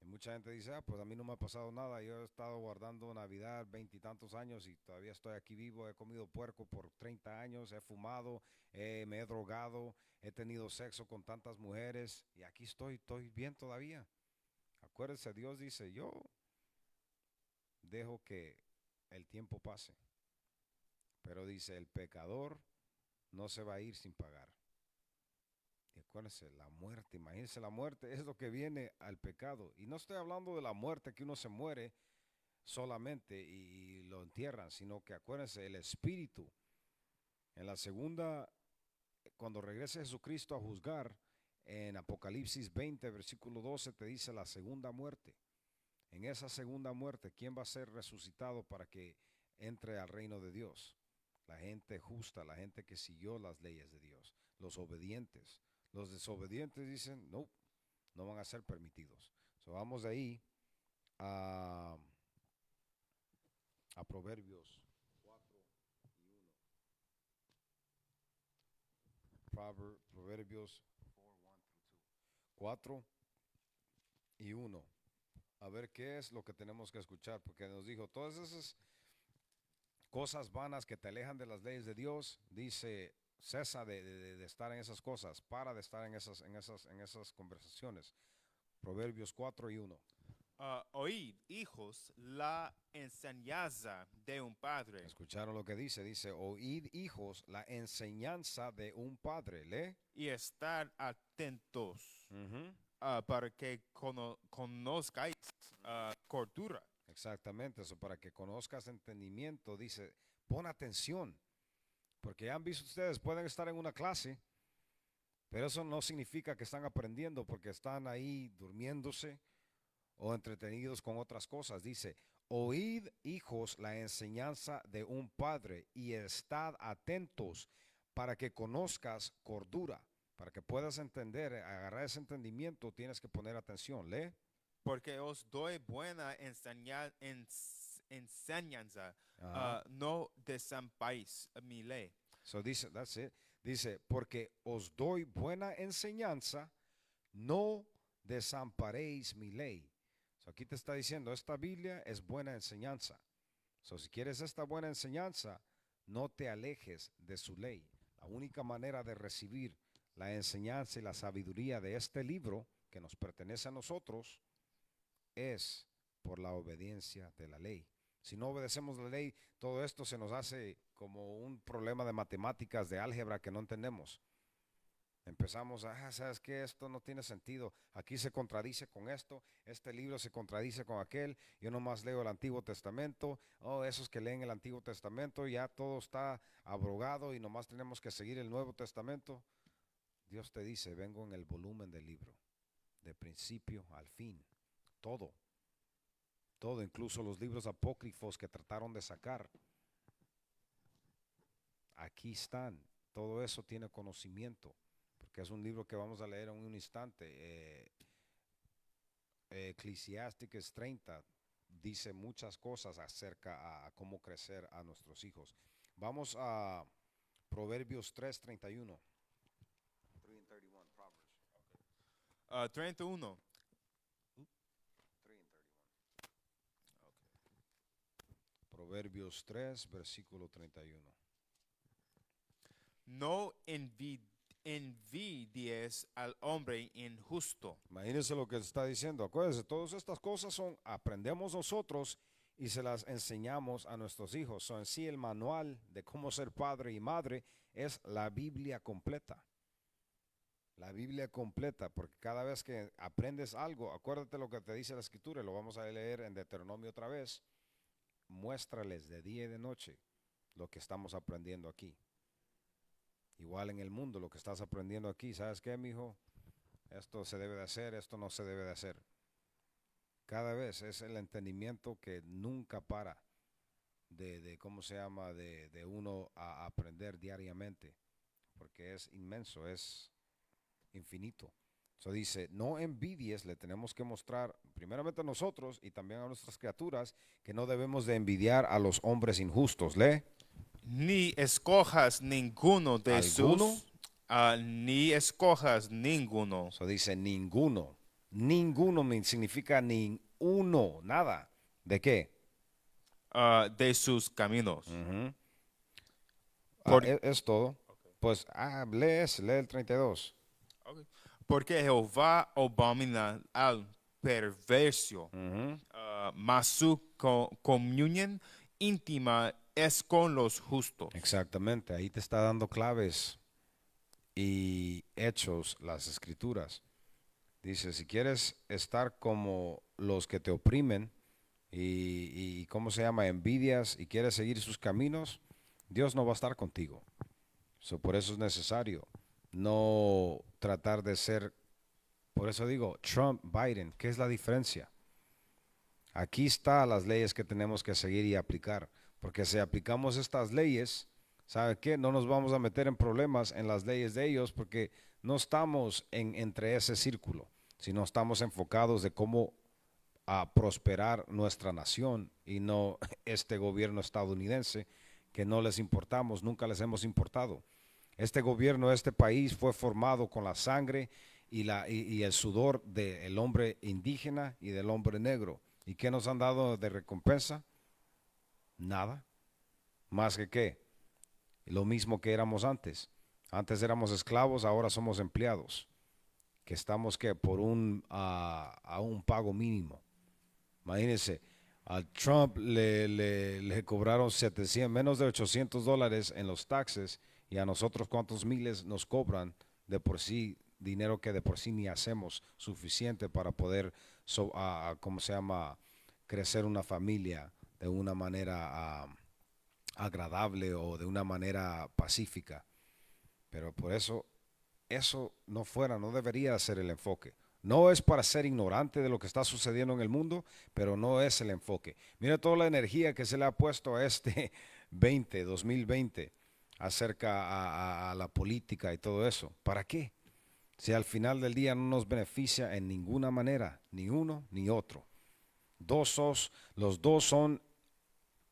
Speaker 1: Y mucha gente dice, pues a mí no me ha pasado nada. Yo he estado guardando Navidad 20 y tantos años y todavía estoy aquí vivo. He comido puerco por 30 años, he fumado, me he drogado, he tenido sexo con tantas mujeres y aquí estoy bien todavía. Acuérdense, Dios dice, yo dejo que el tiempo pase. Pero dice, el pecador no se va a ir sin pagar. Y acuérdense, la muerte, imagínense, la muerte es lo que viene al pecado. Y no estoy hablando de la muerte, que uno se muere solamente y lo entierran, sino que acuérdense, el espíritu. En la segunda, cuando regrese Jesucristo a juzgar, en Apocalipsis 20, versículo 12, te dice la segunda muerte. En esa segunda muerte, ¿quién va a ser resucitado para que entre al reino de Dios? La gente justa, la gente que siguió las leyes de Dios, los obedientes. Los desobedientes dicen, no, no van a ser permitidos. So, vamos de ahí a Proverbios 4 y 1. Proverbios 4 y 1. A ver qué es lo que tenemos que escuchar, porque nos dijo todas esas cosas vanas que te alejan de las leyes de Dios. Dice, cesa de estar en esas cosas, para de estar en esas conversaciones. Proverbios 4 y 1.
Speaker 2: Oíd, hijos, la enseñanza de un padre
Speaker 1: ¿Escucharon lo que dice? Dice, oíd hijos la enseñanza de un padre. Lee.
Speaker 2: y estar atentos
Speaker 1: Ujú.
Speaker 2: para que conozcáis cordura.
Speaker 1: Exactamente, eso para que conozcas entendimiento, dice, pon atención, porque han visto ustedes, pueden estar en una clase, pero eso no significa que están aprendiendo porque están ahí durmiéndose o entretenidos con otras cosas. Dice, oíd hijos la enseñanza de un padre y estad atentos para que conozcas cordura, para que puedas entender, agarrar ese entendimiento, tienes que poner atención. Lee.
Speaker 2: Porque os doy buena enseñanza,
Speaker 1: Ajá.
Speaker 2: no desamparéis mi ley.
Speaker 1: So dice, that's it. Dice, porque os doy buena enseñanza, no desamparéis mi ley. So aquí te está diciendo, esta Biblia es buena enseñanza. So si quieres esta buena enseñanza, no te alejes de su ley. La única manera de recibir la enseñanza y la sabiduría de este libro que nos pertenece a nosotros es por la obediencia de la ley. Si no obedecemos la ley, todo esto se nos hace como un problema de matemáticas, de álgebra que no entendemos. Empezamos, ¿sabes qué? Esto no tiene sentido. Aquí se contradice con esto, este libro se contradice con aquel. Yo nomás leo el Antiguo Testamento. Oh, esos que leen el Antiguo Testamento, ya todo está abrogado y nomás tenemos que seguir el Nuevo Testamento. Dios te dice, vengo en el volumen del libro, de principio al fin, todo. Todo, incluso los libros apócrifos que trataron de sacar. Aquí están. Todo eso tiene conocimiento, porque es un libro que vamos a leer en un instante. Eclesiásticos 30 dice muchas cosas acerca a cómo crecer a nuestros hijos. Vamos a Proverbios 3:31. 3:31, Proverbs.
Speaker 2: 31.
Speaker 1: 3:31. Proverbios 3, versículo 31.
Speaker 2: No envidies al hombre injusto.
Speaker 1: Imagínense lo que está diciendo. Acuérdense, todas estas cosas son, aprendemos nosotros y se las enseñamos a nuestros hijos. So, en sí, el manual de cómo ser padre y madre es la Biblia completa. La Biblia completa, porque cada vez que aprendes algo, acuérdate lo que te dice la Escritura, y lo vamos a leer en Deuteronomio otra vez. Muéstrales de día y de noche lo que estamos aprendiendo aquí. Igual en el mundo, lo que estás aprendiendo aquí, ¿sabes qué, mijo? Esto se debe de hacer, esto no se debe de hacer. Cada vez es el entendimiento que nunca para ¿cómo se llama? De uno a aprender diariamente, porque es inmenso, es infinito. Eso dice, no envidies, le tenemos que mostrar primeramente a nosotros y también a nuestras criaturas que no debemos de envidiar a los hombres injustos. Lee.
Speaker 2: Ni escojas ninguno de
Speaker 1: ¿Alguno?
Speaker 2: sus. Ni escojas ninguno
Speaker 1: Eso dice ninguno. Ninguno significa ni uno, nada. ¿De qué?
Speaker 2: de sus caminos.
Speaker 1: Ujú.
Speaker 2: Por-
Speaker 1: Es todo. Pues lee el 32.
Speaker 2: Ok. Porque Jehová abomina al perverso,
Speaker 1: Ujú.
Speaker 2: mas su comunión íntima es con los justos.
Speaker 1: Exactamente, ahí te está dando claves y hechos las escrituras. Dice, si quieres estar como los que te oprimen y ¿cómo se llama? Envidias y quieres seguir sus caminos, Dios no va a estar contigo. Por eso es necesario no tratar de ser, por eso digo, Trump, Biden, ¿qué es la diferencia? Aquí están las leyes que tenemos que seguir y aplicar, porque si aplicamos estas leyes, ¿sabe qué? No nos vamos a meter en problemas en las leyes de ellos porque no estamos entre ese círculo, sino estamos enfocados de cómo prosperar nuestra nación y no este gobierno estadounidense que no les importamos, nunca les hemos importado. Este gobierno, este país fue formado con la sangre y el sudor del hombre indígena y del hombre negro. ¿Y qué nos han dado de recompensa? Nada. Más que qué. Lo mismo que éramos antes. Antes éramos esclavos, ahora somos empleados. Que estamos que por a un pago mínimo. Imagínense, al Trump le cobraron 700, menos de $800 en los taxes y a nosotros cuántos miles nos cobran de por sí, dinero que de por sí ni hacemos suficiente para poder, ¿cómo se llama?, crecer una familia de una manera agradable o de una manera pacífica. Pero por eso no debería ser el enfoque. No es para ser ignorante de lo que está sucediendo en el mundo, pero no es el enfoque. Mira toda la energía que se le ha puesto a este 2020 acerca a la política y todo eso. ¿Para qué? Si al final del día no nos beneficia en ninguna manera, ni uno ni otro. Los dos son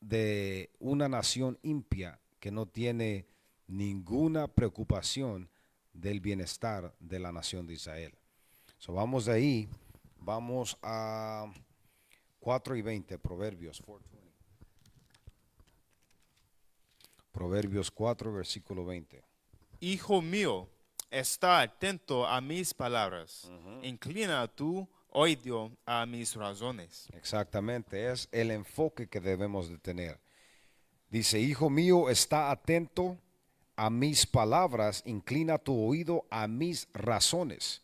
Speaker 1: de una nación impía que no tiene ninguna preocupación del bienestar de la nación de Israel. So vamos de ahí, vamos a 4:20, Proverbios 4:20. Proverbios 4, versículo 20.
Speaker 2: Hijo mío, está atento a mis palabras. Inclina tu oído a mis razones.
Speaker 1: Exactamente, es el enfoque que debemos de tener. Dice, hijo mío, está atento a mis palabras, inclina tu oído a mis razones.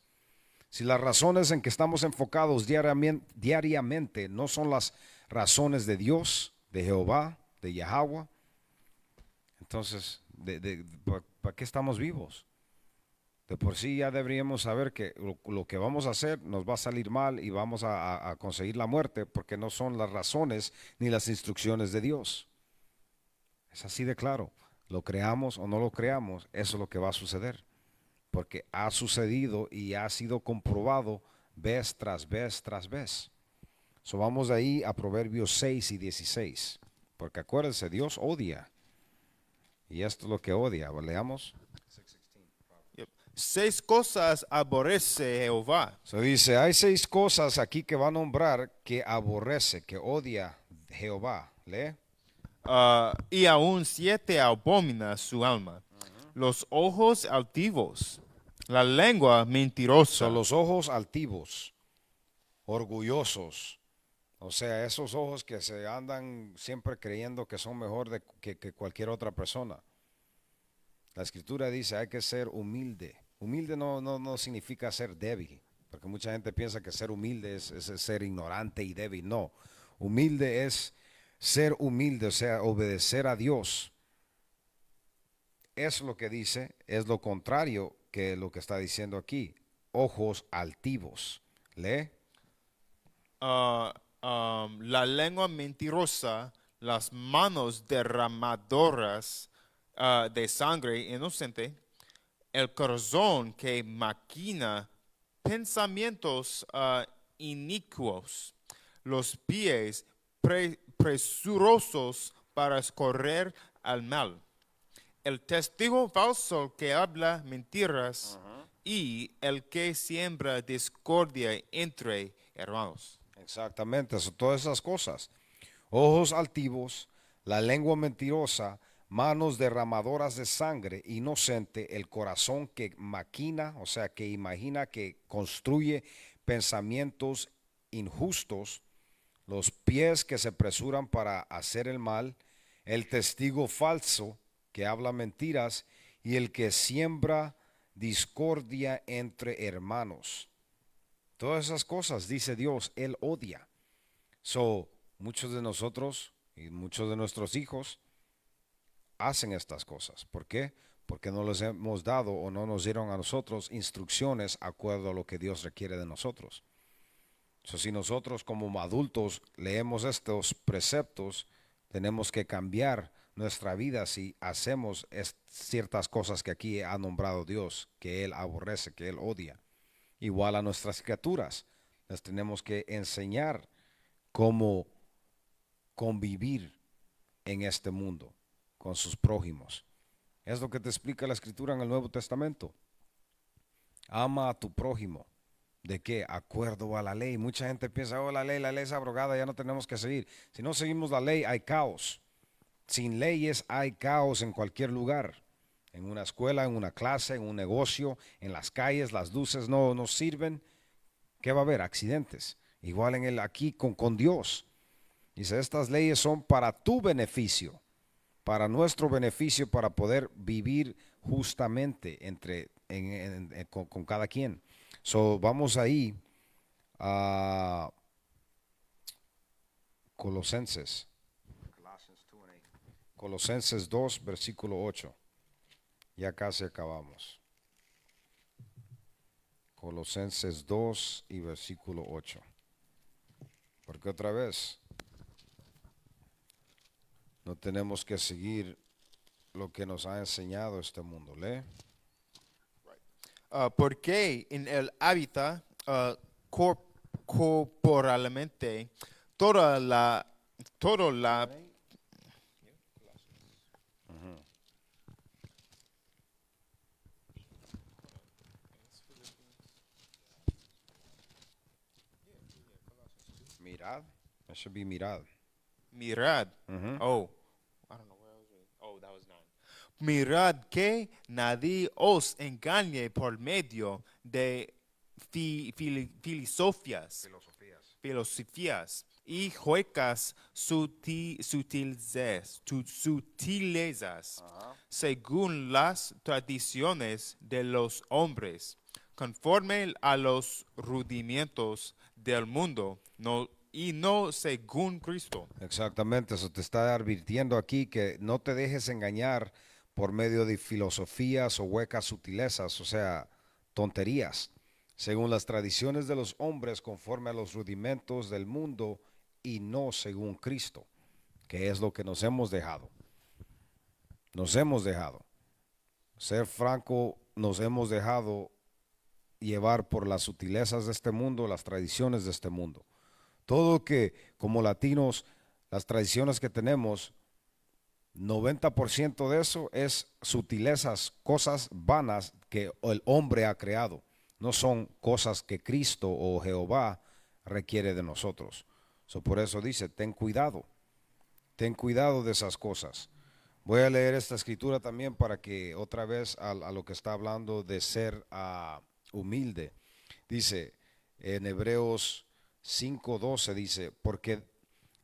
Speaker 1: Si las razones en que estamos enfocados diariamente no son las razones de Dios, de Jehová, de Yahweh, entonces, ¿para qué estamos vivos? De por sí ya deberíamos saber que lo que vamos a hacer nos va a salir mal y vamos a conseguir la muerte porque no son las razones ni las instrucciones de Dios. Es así de claro. Lo creamos o no lo creamos, eso es lo que va a suceder. Porque ha sucedido y ha sido comprobado vez tras vez tras vez. So vamos ahí a Proverbios 6 y 16. Porque acuérdense, Dios odia. Y esto es lo que odia. Leamos.
Speaker 2: 6 cosas aborrece Jehová.
Speaker 1: So dice, hay 6 cosas aquí que va a nombrar que aborrece, que odia Jehová. Lee.
Speaker 2: Y aún 7 abomina su alma. Los ojos altivos, la lengua mentirosa.
Speaker 1: Son los ojos altivos, orgullosos. O sea, esos ojos que se andan siempre creyendo que son mejor que cualquier otra persona. La escritura dice, hay que ser humilde. Humilde no significa ser débil, porque mucha gente piensa que ser humilde es ser ignorante y débil. No, humilde es ser humilde, o sea, obedecer a Dios. Es lo que dice, es lo contrario que lo que está diciendo aquí. Ojos altivos. Lee.
Speaker 2: La lengua mentirosa, las manos derramadoras de sangre inocente, el corazón que maquina pensamientos inicuos, los pies presurosos para correr al mal, el testigo falso que habla mentiras y el que siembra discordia entre hermanos.
Speaker 1: Exactamente, son todas esas cosas. Ojos altivos, la lengua mentirosa, manos derramadoras de sangre, inocente, el corazón que maquina, o sea, que imagina, que construye pensamientos injustos, los pies que se apresuran para hacer el mal, el testigo falso que habla mentiras y el que siembra discordia entre hermanos. Todas esas cosas, dice Dios, Él odia. So, muchos de nosotros y muchos de nuestros hijos hacen estas cosas. ¿Por qué? Porque no les hemos dado o no nos dieron a nosotros instrucciones acuerdo a lo que Dios requiere de nosotros. So, si nosotros como adultos leemos estos preceptos, tenemos que cambiar nuestra vida si hacemos ciertas cosas que aquí ha nombrado Dios, que Él aborrece, que Él odia. Igual a nuestras criaturas, les tenemos que enseñar cómo convivir en este mundo con sus prójimos. Es lo que te explica la escritura en el Nuevo Testamento. Ama a tu prójimo. ¿De qué? Acuerdo a la ley. Mucha gente piensa, oh, la ley es abrogada, ya no tenemos que seguir. Si no seguimos la ley, hay caos. Sin leyes hay caos en cualquier lugar. En una escuela, en una clase, en un negocio, en las calles, las luces no sirven. ¿Qué va a haber? Accidentes. igual en el aquí con Dios. Dice, estas leyes son para tu beneficio, para nuestro beneficio, para poder vivir justamente con cada quien. So, vamos ahí a Colosenses. Colosenses 2, versículo 8. Ya casi acabamos. Colosenses 2 y versículo 8. Porque otra vez, no tenemos que seguir lo que nos ha enseñado este mundo. Lee.
Speaker 2: Porque en él habita corporalmente toda la
Speaker 1: Mirad. It should be mirad.
Speaker 2: mirad.
Speaker 1: Mhm.
Speaker 2: Oh, I don't know where I was reading. Oh, that was 9. Mirad que nadie os engañe por medio de filosofías y huecas sutilezas, según las tradiciones de los hombres, conforme a los rudimentos del mundo, y no según Cristo.
Speaker 1: Exactamente, eso te está advirtiendo aquí que no te dejes engañar por medio de filosofías o huecas sutilezas, o sea, tonterías, según las tradiciones de los hombres, conforme a los rudimentos del mundo y no según Cristo, que es lo que nos hemos dejado. Nos hemos dejado. Ser franco, nos hemos dejado llevar por las sutilezas de este mundo, las tradiciones de este mundo. Todo que como latinos, las tradiciones que tenemos, 90% de eso es sutilezas, cosas vanas que el hombre ha creado. No son cosas que Cristo o Jehová requiere de nosotros. Por eso dice, ten cuidado de esas cosas. Voy a leer esta escritura también para que otra vez a lo que está hablando de ser humilde. Dice en Hebreos 5:12 dice, porque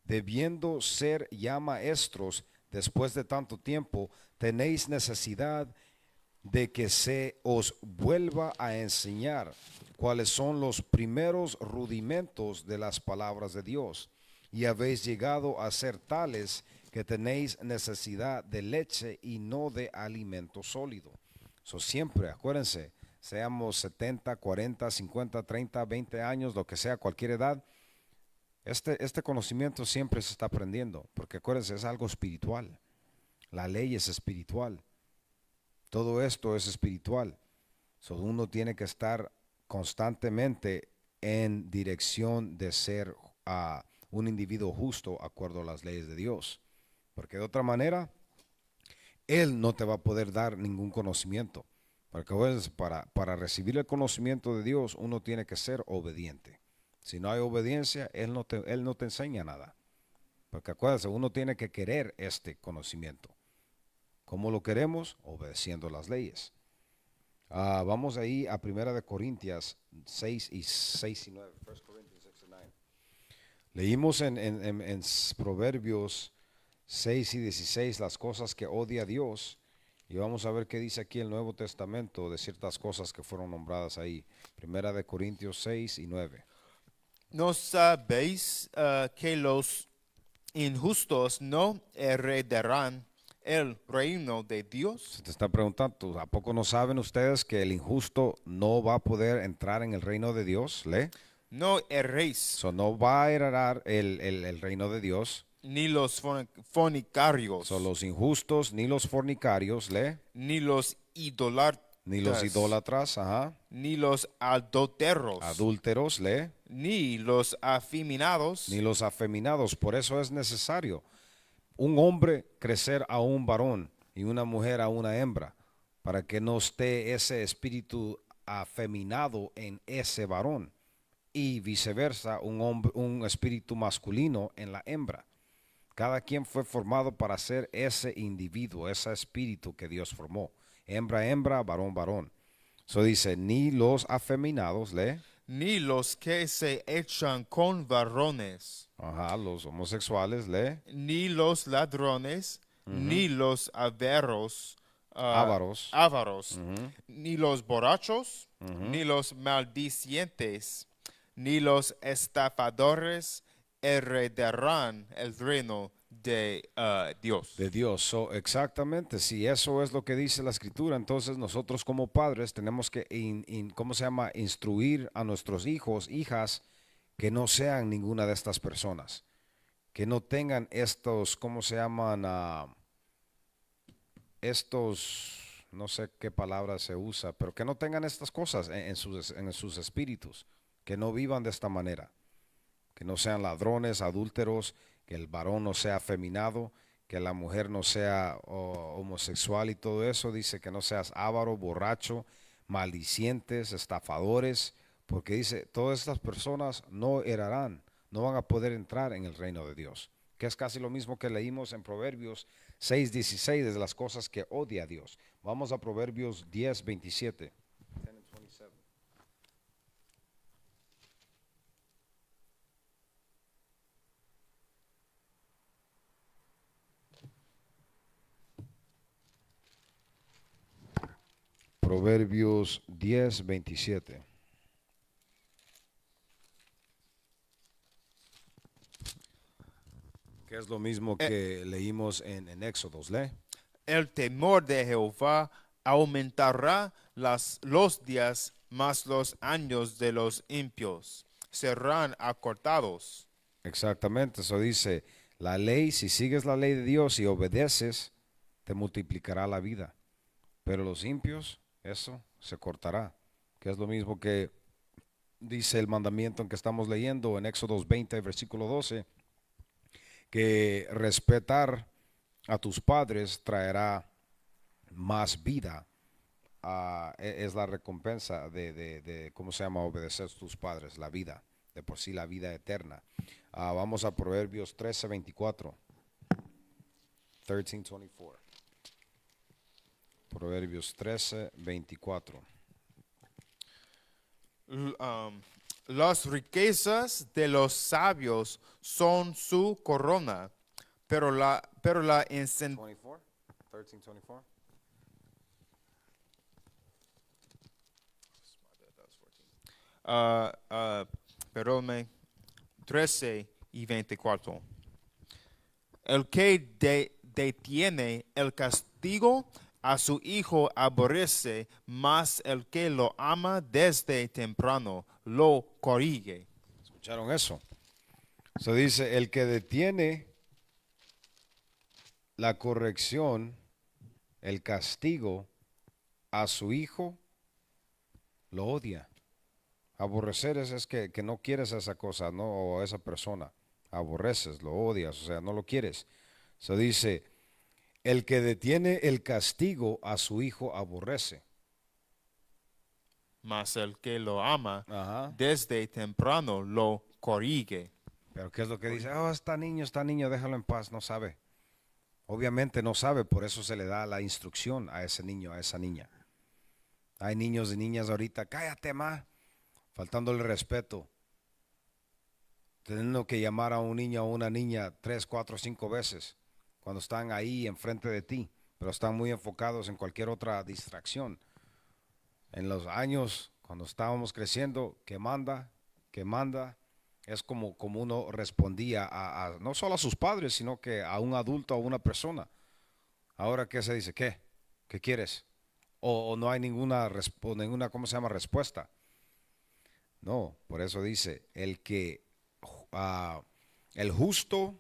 Speaker 1: debiendo ser ya maestros después de tanto tiempo, tenéis necesidad de que se os vuelva a enseñar cuáles son los primeros rudimentos de las palabras de Dios. Y habéis llegado a ser tales que tenéis necesidad de leche y no de alimento sólido. Siempre, acuérdense, seamos 70, 40, 50, 30, 20 años, lo que sea, cualquier edad, este conocimiento siempre se está aprendiendo, porque acuérdense, es algo espiritual. La ley es espiritual. Todo esto es espiritual. Uno tiene que estar constantemente en dirección de ser un individuo justo acuerdo a las leyes de Dios. Porque de otra manera, Él no te va a poder dar ningún conocimiento. Porque para recibir el conocimiento de Dios, uno tiene que ser obediente. Si no hay obediencia, Él no te enseña nada. Porque acuérdense, uno tiene que querer este conocimiento. ¿Cómo lo queremos? Obedeciendo las leyes. Vamos ahí a 1 Corintios 6 y 9. 1 Corinthians 6 and 9. Leímos en Proverbios 6 y 16 las cosas que odia Dios. Y vamos a ver qué dice aquí el Nuevo Testamento de ciertas cosas que fueron nombradas ahí. 1 Corintios 6 y 9.
Speaker 2: ¿No sabéis que los injustos no heredarán el reino de Dios?
Speaker 1: Se te está preguntando, ¿a poco no saben ustedes que el injusto no va a poder entrar en el reino de Dios? ¿Lee?
Speaker 2: No erréis,
Speaker 1: No va a heredar el reino de Dios.
Speaker 2: ni los fornicarios,
Speaker 1: Los injustos, ni los fornicarios, ¿lee?
Speaker 2: ni los idólatras,
Speaker 1: Ni los idólatras,
Speaker 2: ni los
Speaker 1: adúlteros, ¿lee?
Speaker 2: ni los afeminados,
Speaker 1: Ni los afeminados. Por eso es necesario un hombre crecer a un varón y una mujer a una hembra, para que no esté ese espíritu afeminado en ese varón y viceversa, un espíritu masculino en la hembra. Cada quien fue formado para ser ese individuo, ese espíritu que Dios formó. Hembra, hembra, varón, varón. Dice, ni los afeminados, ¿lee?
Speaker 2: ni los que se echan con varones,
Speaker 1: Ajá, los homosexuales, lee.
Speaker 2: ni los ladrones, ni los
Speaker 1: Ávaros.
Speaker 2: ávaros,
Speaker 1: Ujú.
Speaker 2: ni los borrachos, ni los maldicientes, ni los estafadores heredarán el reino de Dios.
Speaker 1: De Dios. Exactamente, si eso es lo que dice la escritura, entonces nosotros como padres tenemos que, ¿cómo se llama? Instruir a nuestros hijos, hijas, que no sean ninguna de estas personas, que no tengan estos, ¿cómo se llaman? Estos, no sé qué palabra se usa, pero que no tengan estas cosas en sus espíritus, que no vivan de esta manera, que no sean ladrones, adúlteros, que el varón no sea afeminado, que la mujer no sea homosexual y todo eso. Dice que no seas avaro, borracho, maldicientes, estafadores, porque dice, todas estas personas no heredarán, no van a poder entrar en el reino de Dios, que es casi lo mismo que leímos en Proverbios 6:16, de las cosas que odia a Dios. Vamos a Proverbios 10:27. Proverbios 10:27. Que es lo mismo que leímos en Éxodos, ¿lee?
Speaker 2: El temor de Jehová aumentará los días, mas los años de los impios serán acortados.
Speaker 1: Exactamente, eso dice, la ley, si sigues la ley de Dios y obedeces, te multiplicará la vida. Pero los impios, eso se cortará. Que es lo mismo que dice el mandamiento en que estamos leyendo en Éxodos 20, versículo 12, que respetar a tus padres traerá más vida. Es la recompensa de, ¿cómo se llama? Obedecer a tus padres, la vida, de por sí la vida eterna. Vamos a Proverbios 13:24. 13:24. Proverbios 13:24.
Speaker 2: Las riquezas de los sabios son su corona, pero la
Speaker 1: 24. 13:24.
Speaker 2: perdónme, 13 y 24. El que detiene el castigo a su hijo aborrece, mas el que lo ama desde temprano lo corrige.
Speaker 1: ¿Escucharon eso? Se dice, el que detiene la corrección, el castigo a su hijo, lo odia. Aborrecer es que no quieres a esa cosa, ¿no? O a esa persona. Aborreces, lo odias, o sea, no lo quieres. Se dice, el que detiene el castigo a su hijo aborrece.
Speaker 2: Mas el que lo ama
Speaker 1: Ajá.
Speaker 2: desde temprano lo corrige.
Speaker 1: Pero ¿qué es lo que dice? Oh, está niño, déjalo en paz, no sabe. Obviamente no sabe, por eso se le da la instrucción a ese niño, a esa niña. Hay niños y niñas ahorita, cállate, ma, faltándole respeto, teniendo que llamar a un niño o una niña 3, 4, 5 veces cuando están ahí enfrente de ti, pero están muy enfocados en cualquier otra distracción. En los años, cuando estábamos creciendo, que manda, es como uno respondía no solo a sus padres, sino que a un adulto, a una persona. Ahora, ¿qué se dice? ¿Qué? ¿Qué quieres? O no hay ninguna, ¿cómo se llama? Respuesta. No, por eso dice, el justo,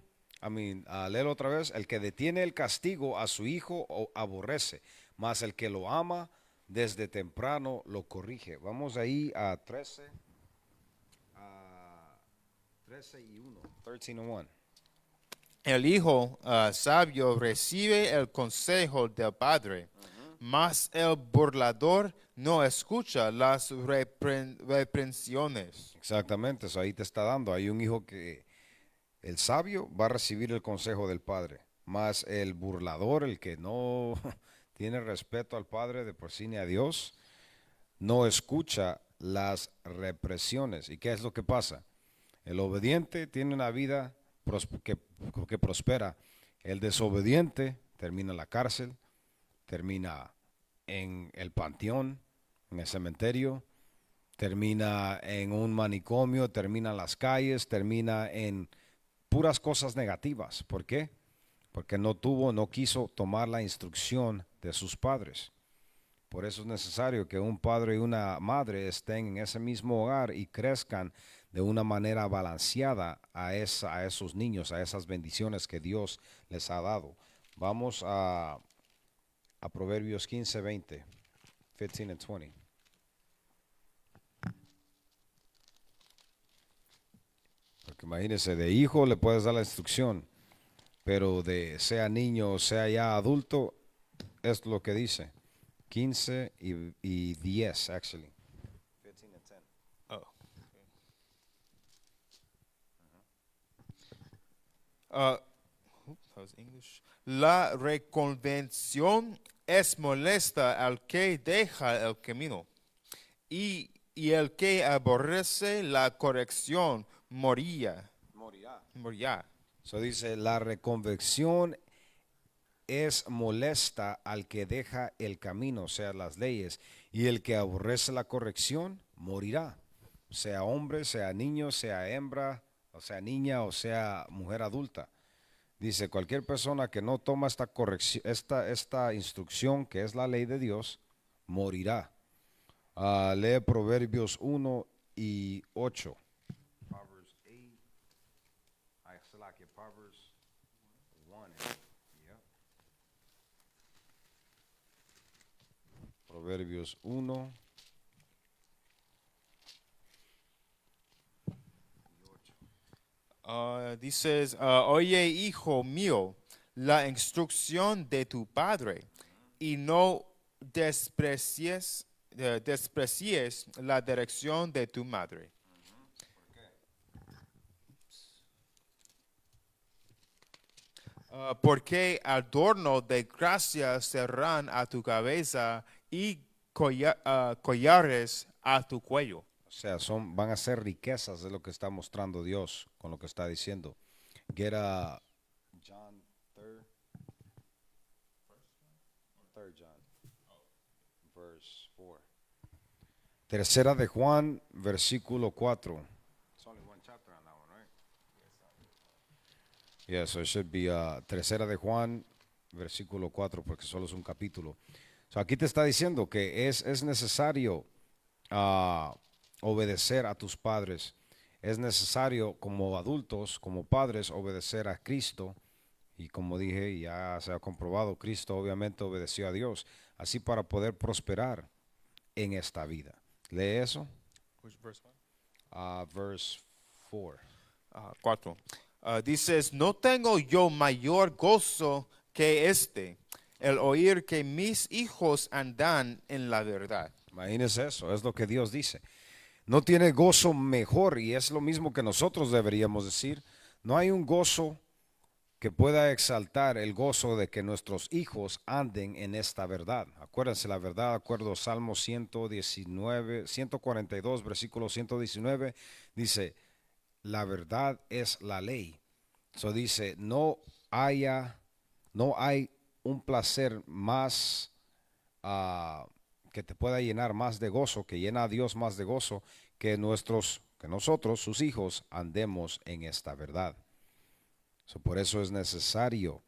Speaker 1: léelo otra vez, el que detiene el castigo a su hijo aborrece, mas el que lo ama desde temprano lo corrige. Vamos ahí a 13 y 1. 13:1.
Speaker 2: El hijo sabio recibe el consejo del padre, mas el burlador no escucha las reprensiones.
Speaker 1: Exactamente, eso ahí te está dando. Hay un hijo que el sabio va a recibir el consejo del padre, mas el burlador, el que no tiene respeto al padre de por sí ni a Dios, no escucha las represiones. ¿Y qué es lo que pasa? El obediente tiene una vida que prospera. El desobediente termina en la cárcel, termina en el panteón, en el cementerio, termina en un manicomio, termina en las calles, termina en puras cosas negativas. ¿Por qué? Porque no quiso tomar la instrucción de sus padres. Por eso es necesario que un padre y una madre estén en ese mismo hogar y crezcan de una manera balanceada a esos niños, a esas bendiciones que Dios les ha dado. Vamos a Proverbios 15, 20, 15 and 20. Porque imagínense, de hijo le puedes dar la instrucción, pero de sea niño o sea ya adulto, es lo que dice. 15 y 10, actually. 15 and 10.
Speaker 2: Oh. Uh, that was English. La reconvención es molesta al que deja el camino, y el que aborrece la corrección morirá. Morirá.
Speaker 1: So dice, la reconvección es molesta al que deja el camino, o sea, las leyes, y el que aborrece la corrección morirá. Sea hombre, sea niño, sea hembra, o sea niña, o sea mujer adulta. Dice, cualquier persona que no toma esta corrección, esta instrucción que es la ley de Dios, morirá. Lee Proverbios 1 y 8. Proverbs 8. Proverbs 1. Yeah. Proverbios 1.
Speaker 2: Dices, oye, hijo mío, la instrucción de tu padre, y no desprecies la dirección de tu madre. Porque adorno de gracia serán a tu cabeza y collares a tu cuello.
Speaker 1: O sea, van a ser riquezas de lo que está mostrando Dios con lo que está diciendo. Get a John 3rd John, verse 4. Tercera de Juan, versículo 4. It's only one chapter on that one, right? Yeah, so it should be Tercera de Juan, versículo 4, porque solo es un capítulo. So aquí te está diciendo que es necesario obedecer a tus padres. Es necesario como adultos, como padres, obedecer a Cristo. Y como dije, ya se ha comprobado, Cristo obviamente obedeció a Dios. Así para poder prosperar en esta vida. Lee eso.
Speaker 2: Which verse?
Speaker 1: Verse 4.
Speaker 2: 4. Dices, no tengo yo mayor gozo que este, el oír que mis hijos andan en la verdad.
Speaker 1: Imagínese eso, es lo que Dios dice. No tiene gozo mejor, y es lo mismo que nosotros deberíamos decir. No hay un gozo que pueda exaltar el gozo de que nuestros hijos anden en esta verdad. Acuérdense, la verdad, de acuerdo a Salmo 142, versículo 119, dice, la verdad es la ley. Eso dice, no hay un placer más que te pueda llenar más de gozo, que llena a Dios más de gozo, que nosotros, sus hijos, andemos en esta verdad. Por eso es necesario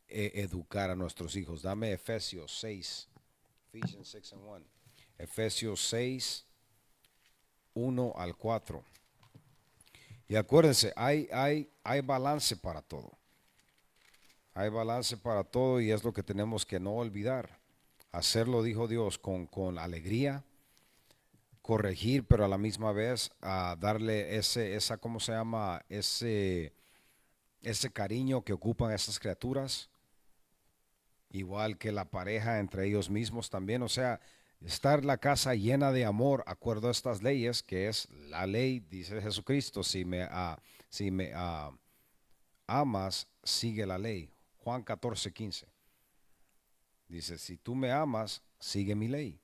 Speaker 1: educar a nuestros hijos. Dame Efesios 6. Ephesians 6 and 1. Efesios 6, 1 al 4. Y acuérdense, hay balance para todo. Hay balance para todo y es lo que tenemos que no olvidar. Hacerlo, dijo Dios, con alegría, corregir, pero a la misma vez darle ¿cómo se llama? Ese cariño que ocupan esas criaturas, igual que la pareja entre ellos mismos también. O sea, estar la casa llena de amor, acuerdo a estas leyes, que es la ley, dice Jesucristo, si me amas, sigue la ley. Juan 14, 15. Dice, si tú me amas, sigue mi ley.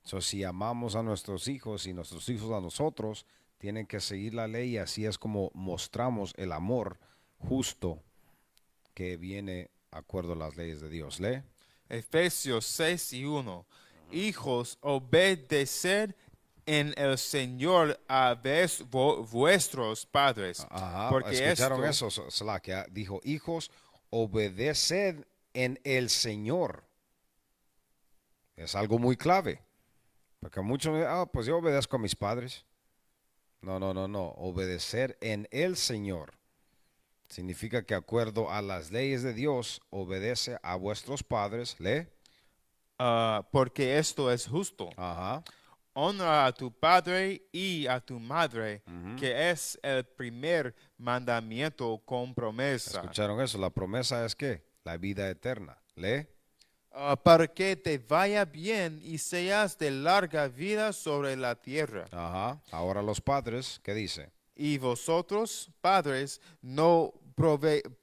Speaker 1: So, si amamos a nuestros hijos y nuestros hijos a nosotros, tienen que seguir la ley y así es como mostramos el amor justo que viene acuerdo a las leyes de Dios. Lee.
Speaker 2: Efesios 6:1. Hijos, obedeced en el Señor a vuestros padres,
Speaker 1: Ajá,
Speaker 2: porque
Speaker 1: ¿escucharon
Speaker 2: esto,
Speaker 1: eso? Slack, dijo, hijos, obedeced en el Señor. Es algo muy clave. Porque muchos, pues yo obedezco a mis padres. No, no, no, no. Obedecer en el Señor significa que acuerdo a las leyes de Dios, obedece a vuestros padres. Lee.
Speaker 2: porque esto es justo.
Speaker 1: Ajá.
Speaker 2: Honra a tu padre y a tu madre,
Speaker 1: Ujú.
Speaker 2: que es el primer mandamiento con promesa,
Speaker 1: ¿Escucharon eso? La promesa es que la vida eterna. Lee.
Speaker 2: para que te vaya bien y seas de larga vida sobre la tierra.
Speaker 1: Ajá. Ahora los padres, ¿qué dice?
Speaker 2: Y vosotros, padres, no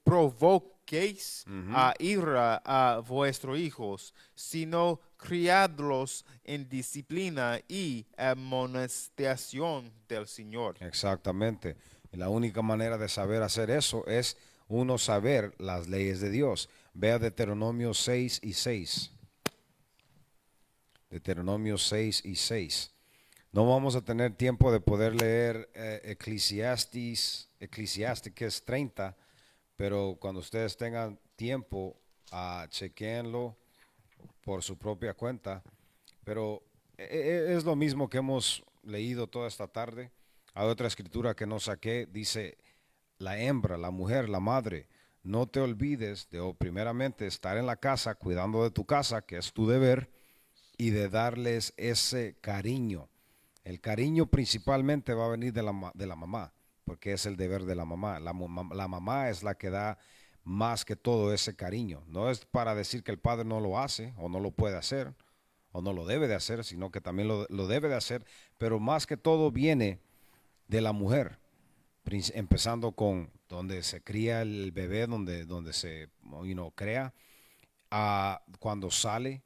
Speaker 2: provoquéis
Speaker 1: Ujú.
Speaker 2: a ira a vuestros hijos, sino criadlos en disciplina y amonestación del Señor.
Speaker 1: Exactamente. Y la única manera de saber hacer eso es uno saber las leyes de Dios. Vea Deuteronomio 6:6. Deuteronomio 6:6. No vamos a tener tiempo de poder leer Eclesiastes 30, pero cuando ustedes tengan tiempo, chequéenlo por su propia cuenta. Pero es lo mismo que hemos leído toda esta tarde. Hay otra escritura que no saqué, dice, la hembra, la mujer, la madre, no te olvides de primeramente estar en la casa, cuidando de tu casa, que es tu deber, y de darles ese cariño. El cariño principalmente va a venir de la mamá, porque es el deber de la mamá. La mamá es la que da más que todo ese cariño. No es para decir que el padre no lo hace o no lo puede hacer o no lo debe de hacer, sino que también lo debe de hacer, pero más que todo viene de la mujer, empezando con donde se cría el bebé, donde se crea, cuando sale,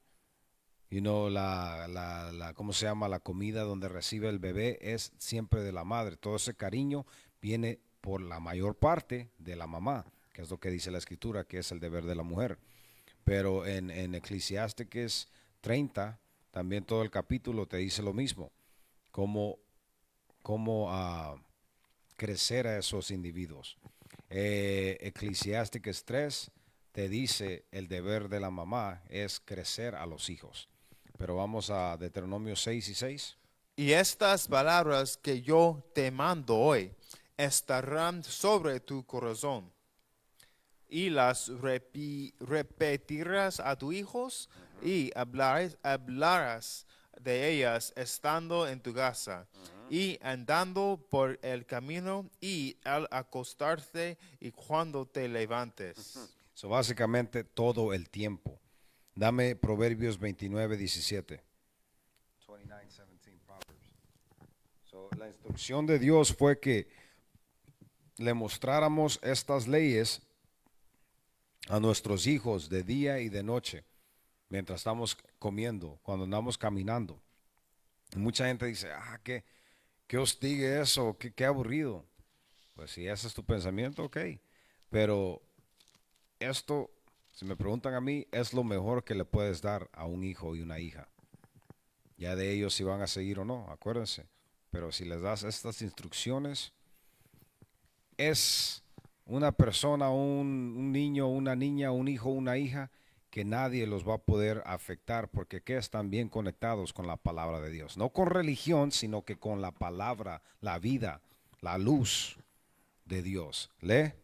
Speaker 1: ¿cómo se llama? La comida donde recibe el bebé es siempre de la madre. Todo ese cariño viene por la mayor parte de la mamá, que es lo que dice la escritura, que es el deber de la mujer. Pero en Eclesiastes 30, también todo el capítulo te dice lo mismo, cómo crecer a esos individuos. Eclesiastes 3 te dice el deber de la mamá es crecer a los hijos. Pero vamos a Deuteronomio 6:6.
Speaker 2: Y estas palabras que yo te mando hoy estarán sobre tu corazón y las repetirás a tus hijos y hablarás de ellas estando en tu casa y andando por el camino y al acostarte y cuando te levantes.
Speaker 1: So, básicamente todo el tiempo. Dame Proverbios 29:17. 29:17 Proverbs. So, la instrucción de Dios fue que le mostráramos estas leyes a nuestros hijos de día y de noche, mientras estamos comiendo, cuando andamos caminando. Y mucha gente dice, que hostigue eso, qué aburrido. Pues si ese es tu pensamiento, ok. Pero esto, si me preguntan a mí, es lo mejor que le puedes dar a un hijo y una hija. Ya de ellos si van a seguir o no, acuérdense. Pero si les das estas instrucciones, es una persona, un niño, una niña, un hijo, una hija, que nadie los va a poder afectar porque que están bien conectados con la palabra de Dios. No con religión, sino que con la palabra, la vida, la luz de Dios. Lee.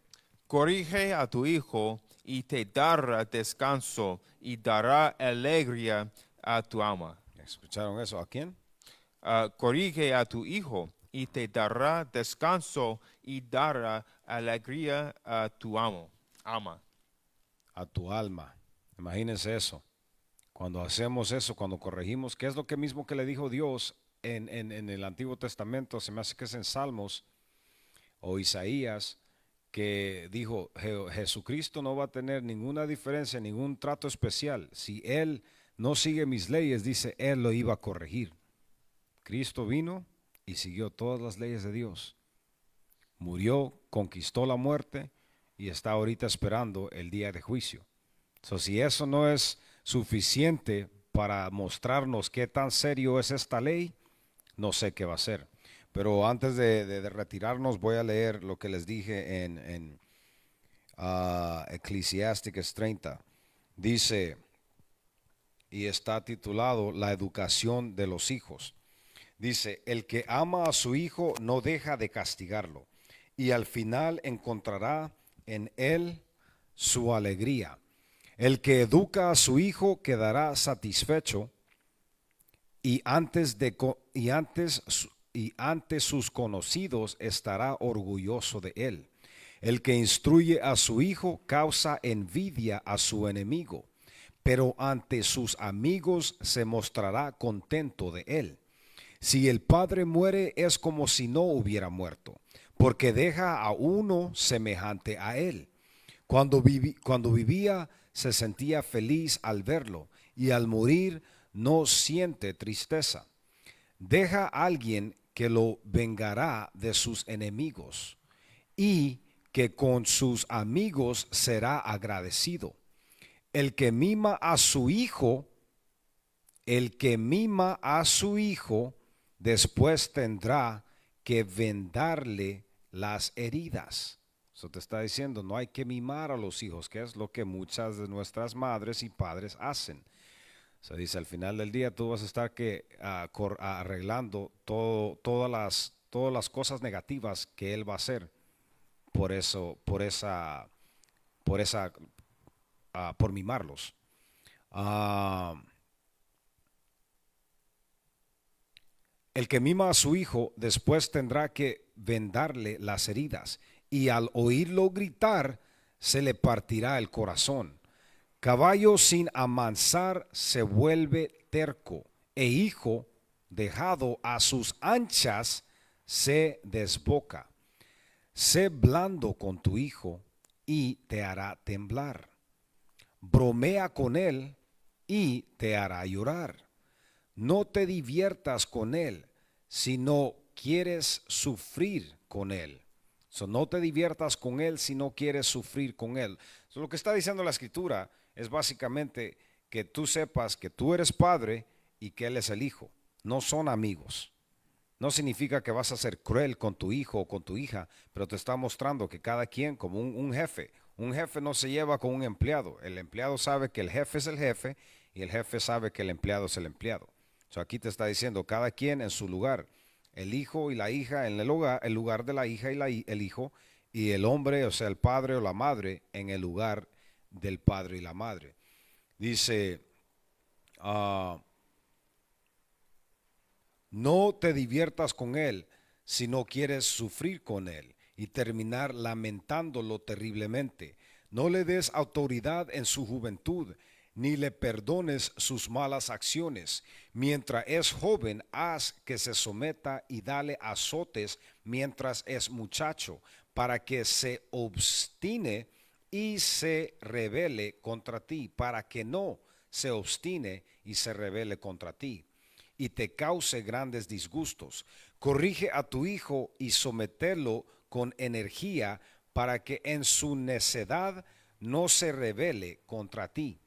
Speaker 2: Corrige a tu hijo y te dará descanso y dará alegría a tu alma.
Speaker 1: ¿Escucharon eso? ¿A quién?
Speaker 2: Corrige a tu hijo y te dará descanso y dará alegría a tu alma.
Speaker 1: A tu alma. Imagínense eso. Cuando hacemos eso, cuando corregimos, ¿qué es lo que mismo que le dijo Dios en el Antiguo Testamento? Se me hace que es en Salmos o Isaías, que dijo, Jesucristo no va a tener ninguna diferencia, ningún trato especial. Si Él no sigue mis leyes, dice, Él lo iba a corregir. Cristo vino y siguió todas las leyes de Dios. Murió, conquistó la muerte y está ahorita esperando el día de juicio. So, si eso no es suficiente para mostrarnos qué tan serio es esta ley, no sé qué va a ser. Pero antes de retirarnos, voy a leer lo que les dije en Eclesiastes 30. Dice, y está titulado La educación de los hijos. Dice, el que ama a su hijo no deja de castigarlo, y al final encontrará en él su alegría. El que educa a su hijo quedará satisfecho, y ante sus conocidos estará orgulloso de él. El que instruye a su hijo causa envidia a su enemigo, pero ante sus amigos se mostrará contento de él. Si el padre muere es como si no hubiera muerto, porque deja a uno semejante a él. Cuando vivía se sentía feliz al verlo, y al morir no siente tristeza. Deja a alguien que lo vengará de sus enemigos, y que con sus amigos será agradecido. El que mima a su hijo, después tendrá que vendarle las heridas. Eso te está diciendo, no hay que mimar a los hijos, que es lo que muchas de nuestras madres y padres hacen. Se dice, al final del día tú vas a estar arreglando todas las cosas negativas que él va a hacer por mimarlos. El que mima a su hijo después tendrá que vendarle las heridas, y al oírlo gritar se le partirá el corazón. Caballo sin amansar se vuelve terco, e hijo dejado a sus anchas se desboca. Sé blando con tu hijo y te hará temblar. Bromea con él y te hará llorar. No te diviertas con él si no quieres sufrir con él. No te diviertas con él si no quieres sufrir con él. Lo que está diciendo la escritura es básicamente que tú sepas que tú eres padre y que él es el hijo. No son amigos. No significa que vas a ser cruel con tu hijo o con tu hija, pero te está mostrando que cada quien, como un jefe no se lleva con un empleado. El empleado sabe que el jefe es el jefe y el jefe sabe que el empleado es el empleado. Aquí te está diciendo cada quien en su lugar. El hijo y la hija en el lugar de la hija y el hijo, y el hombre, o sea, el padre o la madre, en el lugar del padre y la madre. Dice, no te diviertas con él si no quieres sufrir con él y terminar lamentándolo terriblemente. No le des autoridad en su juventud, ni le perdones sus malas acciones. Mientras es joven, haz que se someta y dale azotes mientras es muchacho, para que se obstine y se rebele contra ti, para que no se obstine y se rebele contra ti, y te cause grandes disgustos. Corrige a tu hijo y somételo con energía, para que en su necedad no se rebele contra ti.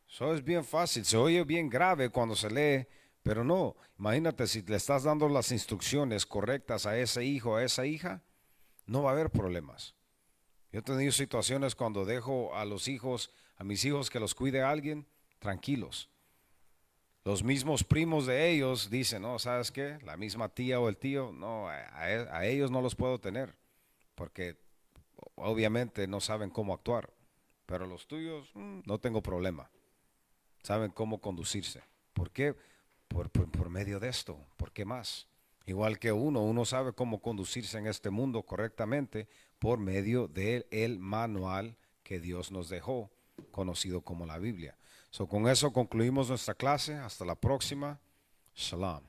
Speaker 1: Eso es bien fácil, se oye bien grave cuando se lee, pero no. Imagínate, si le estás dando las instrucciones correctas a ese hijo, a esa hija, no va a haber problemas. Yo he tenido situaciones cuando dejo a mis hijos que los cuide alguien, tranquilos. Los mismos primos de ellos dicen, no, ¿sabes qué? La misma tía o el tío, no, a ellos no los puedo tener, porque obviamente no saben cómo actuar, pero los tuyos, no tengo problema. Saben cómo conducirse. ¿Por qué? Por medio de esto. ¿Por qué más? Igual que uno sabe cómo conducirse en este mundo correctamente por medio del manual que Dios nos dejó, conocido como la Biblia. Con eso concluimos nuestra clase. Hasta la próxima. Shalom.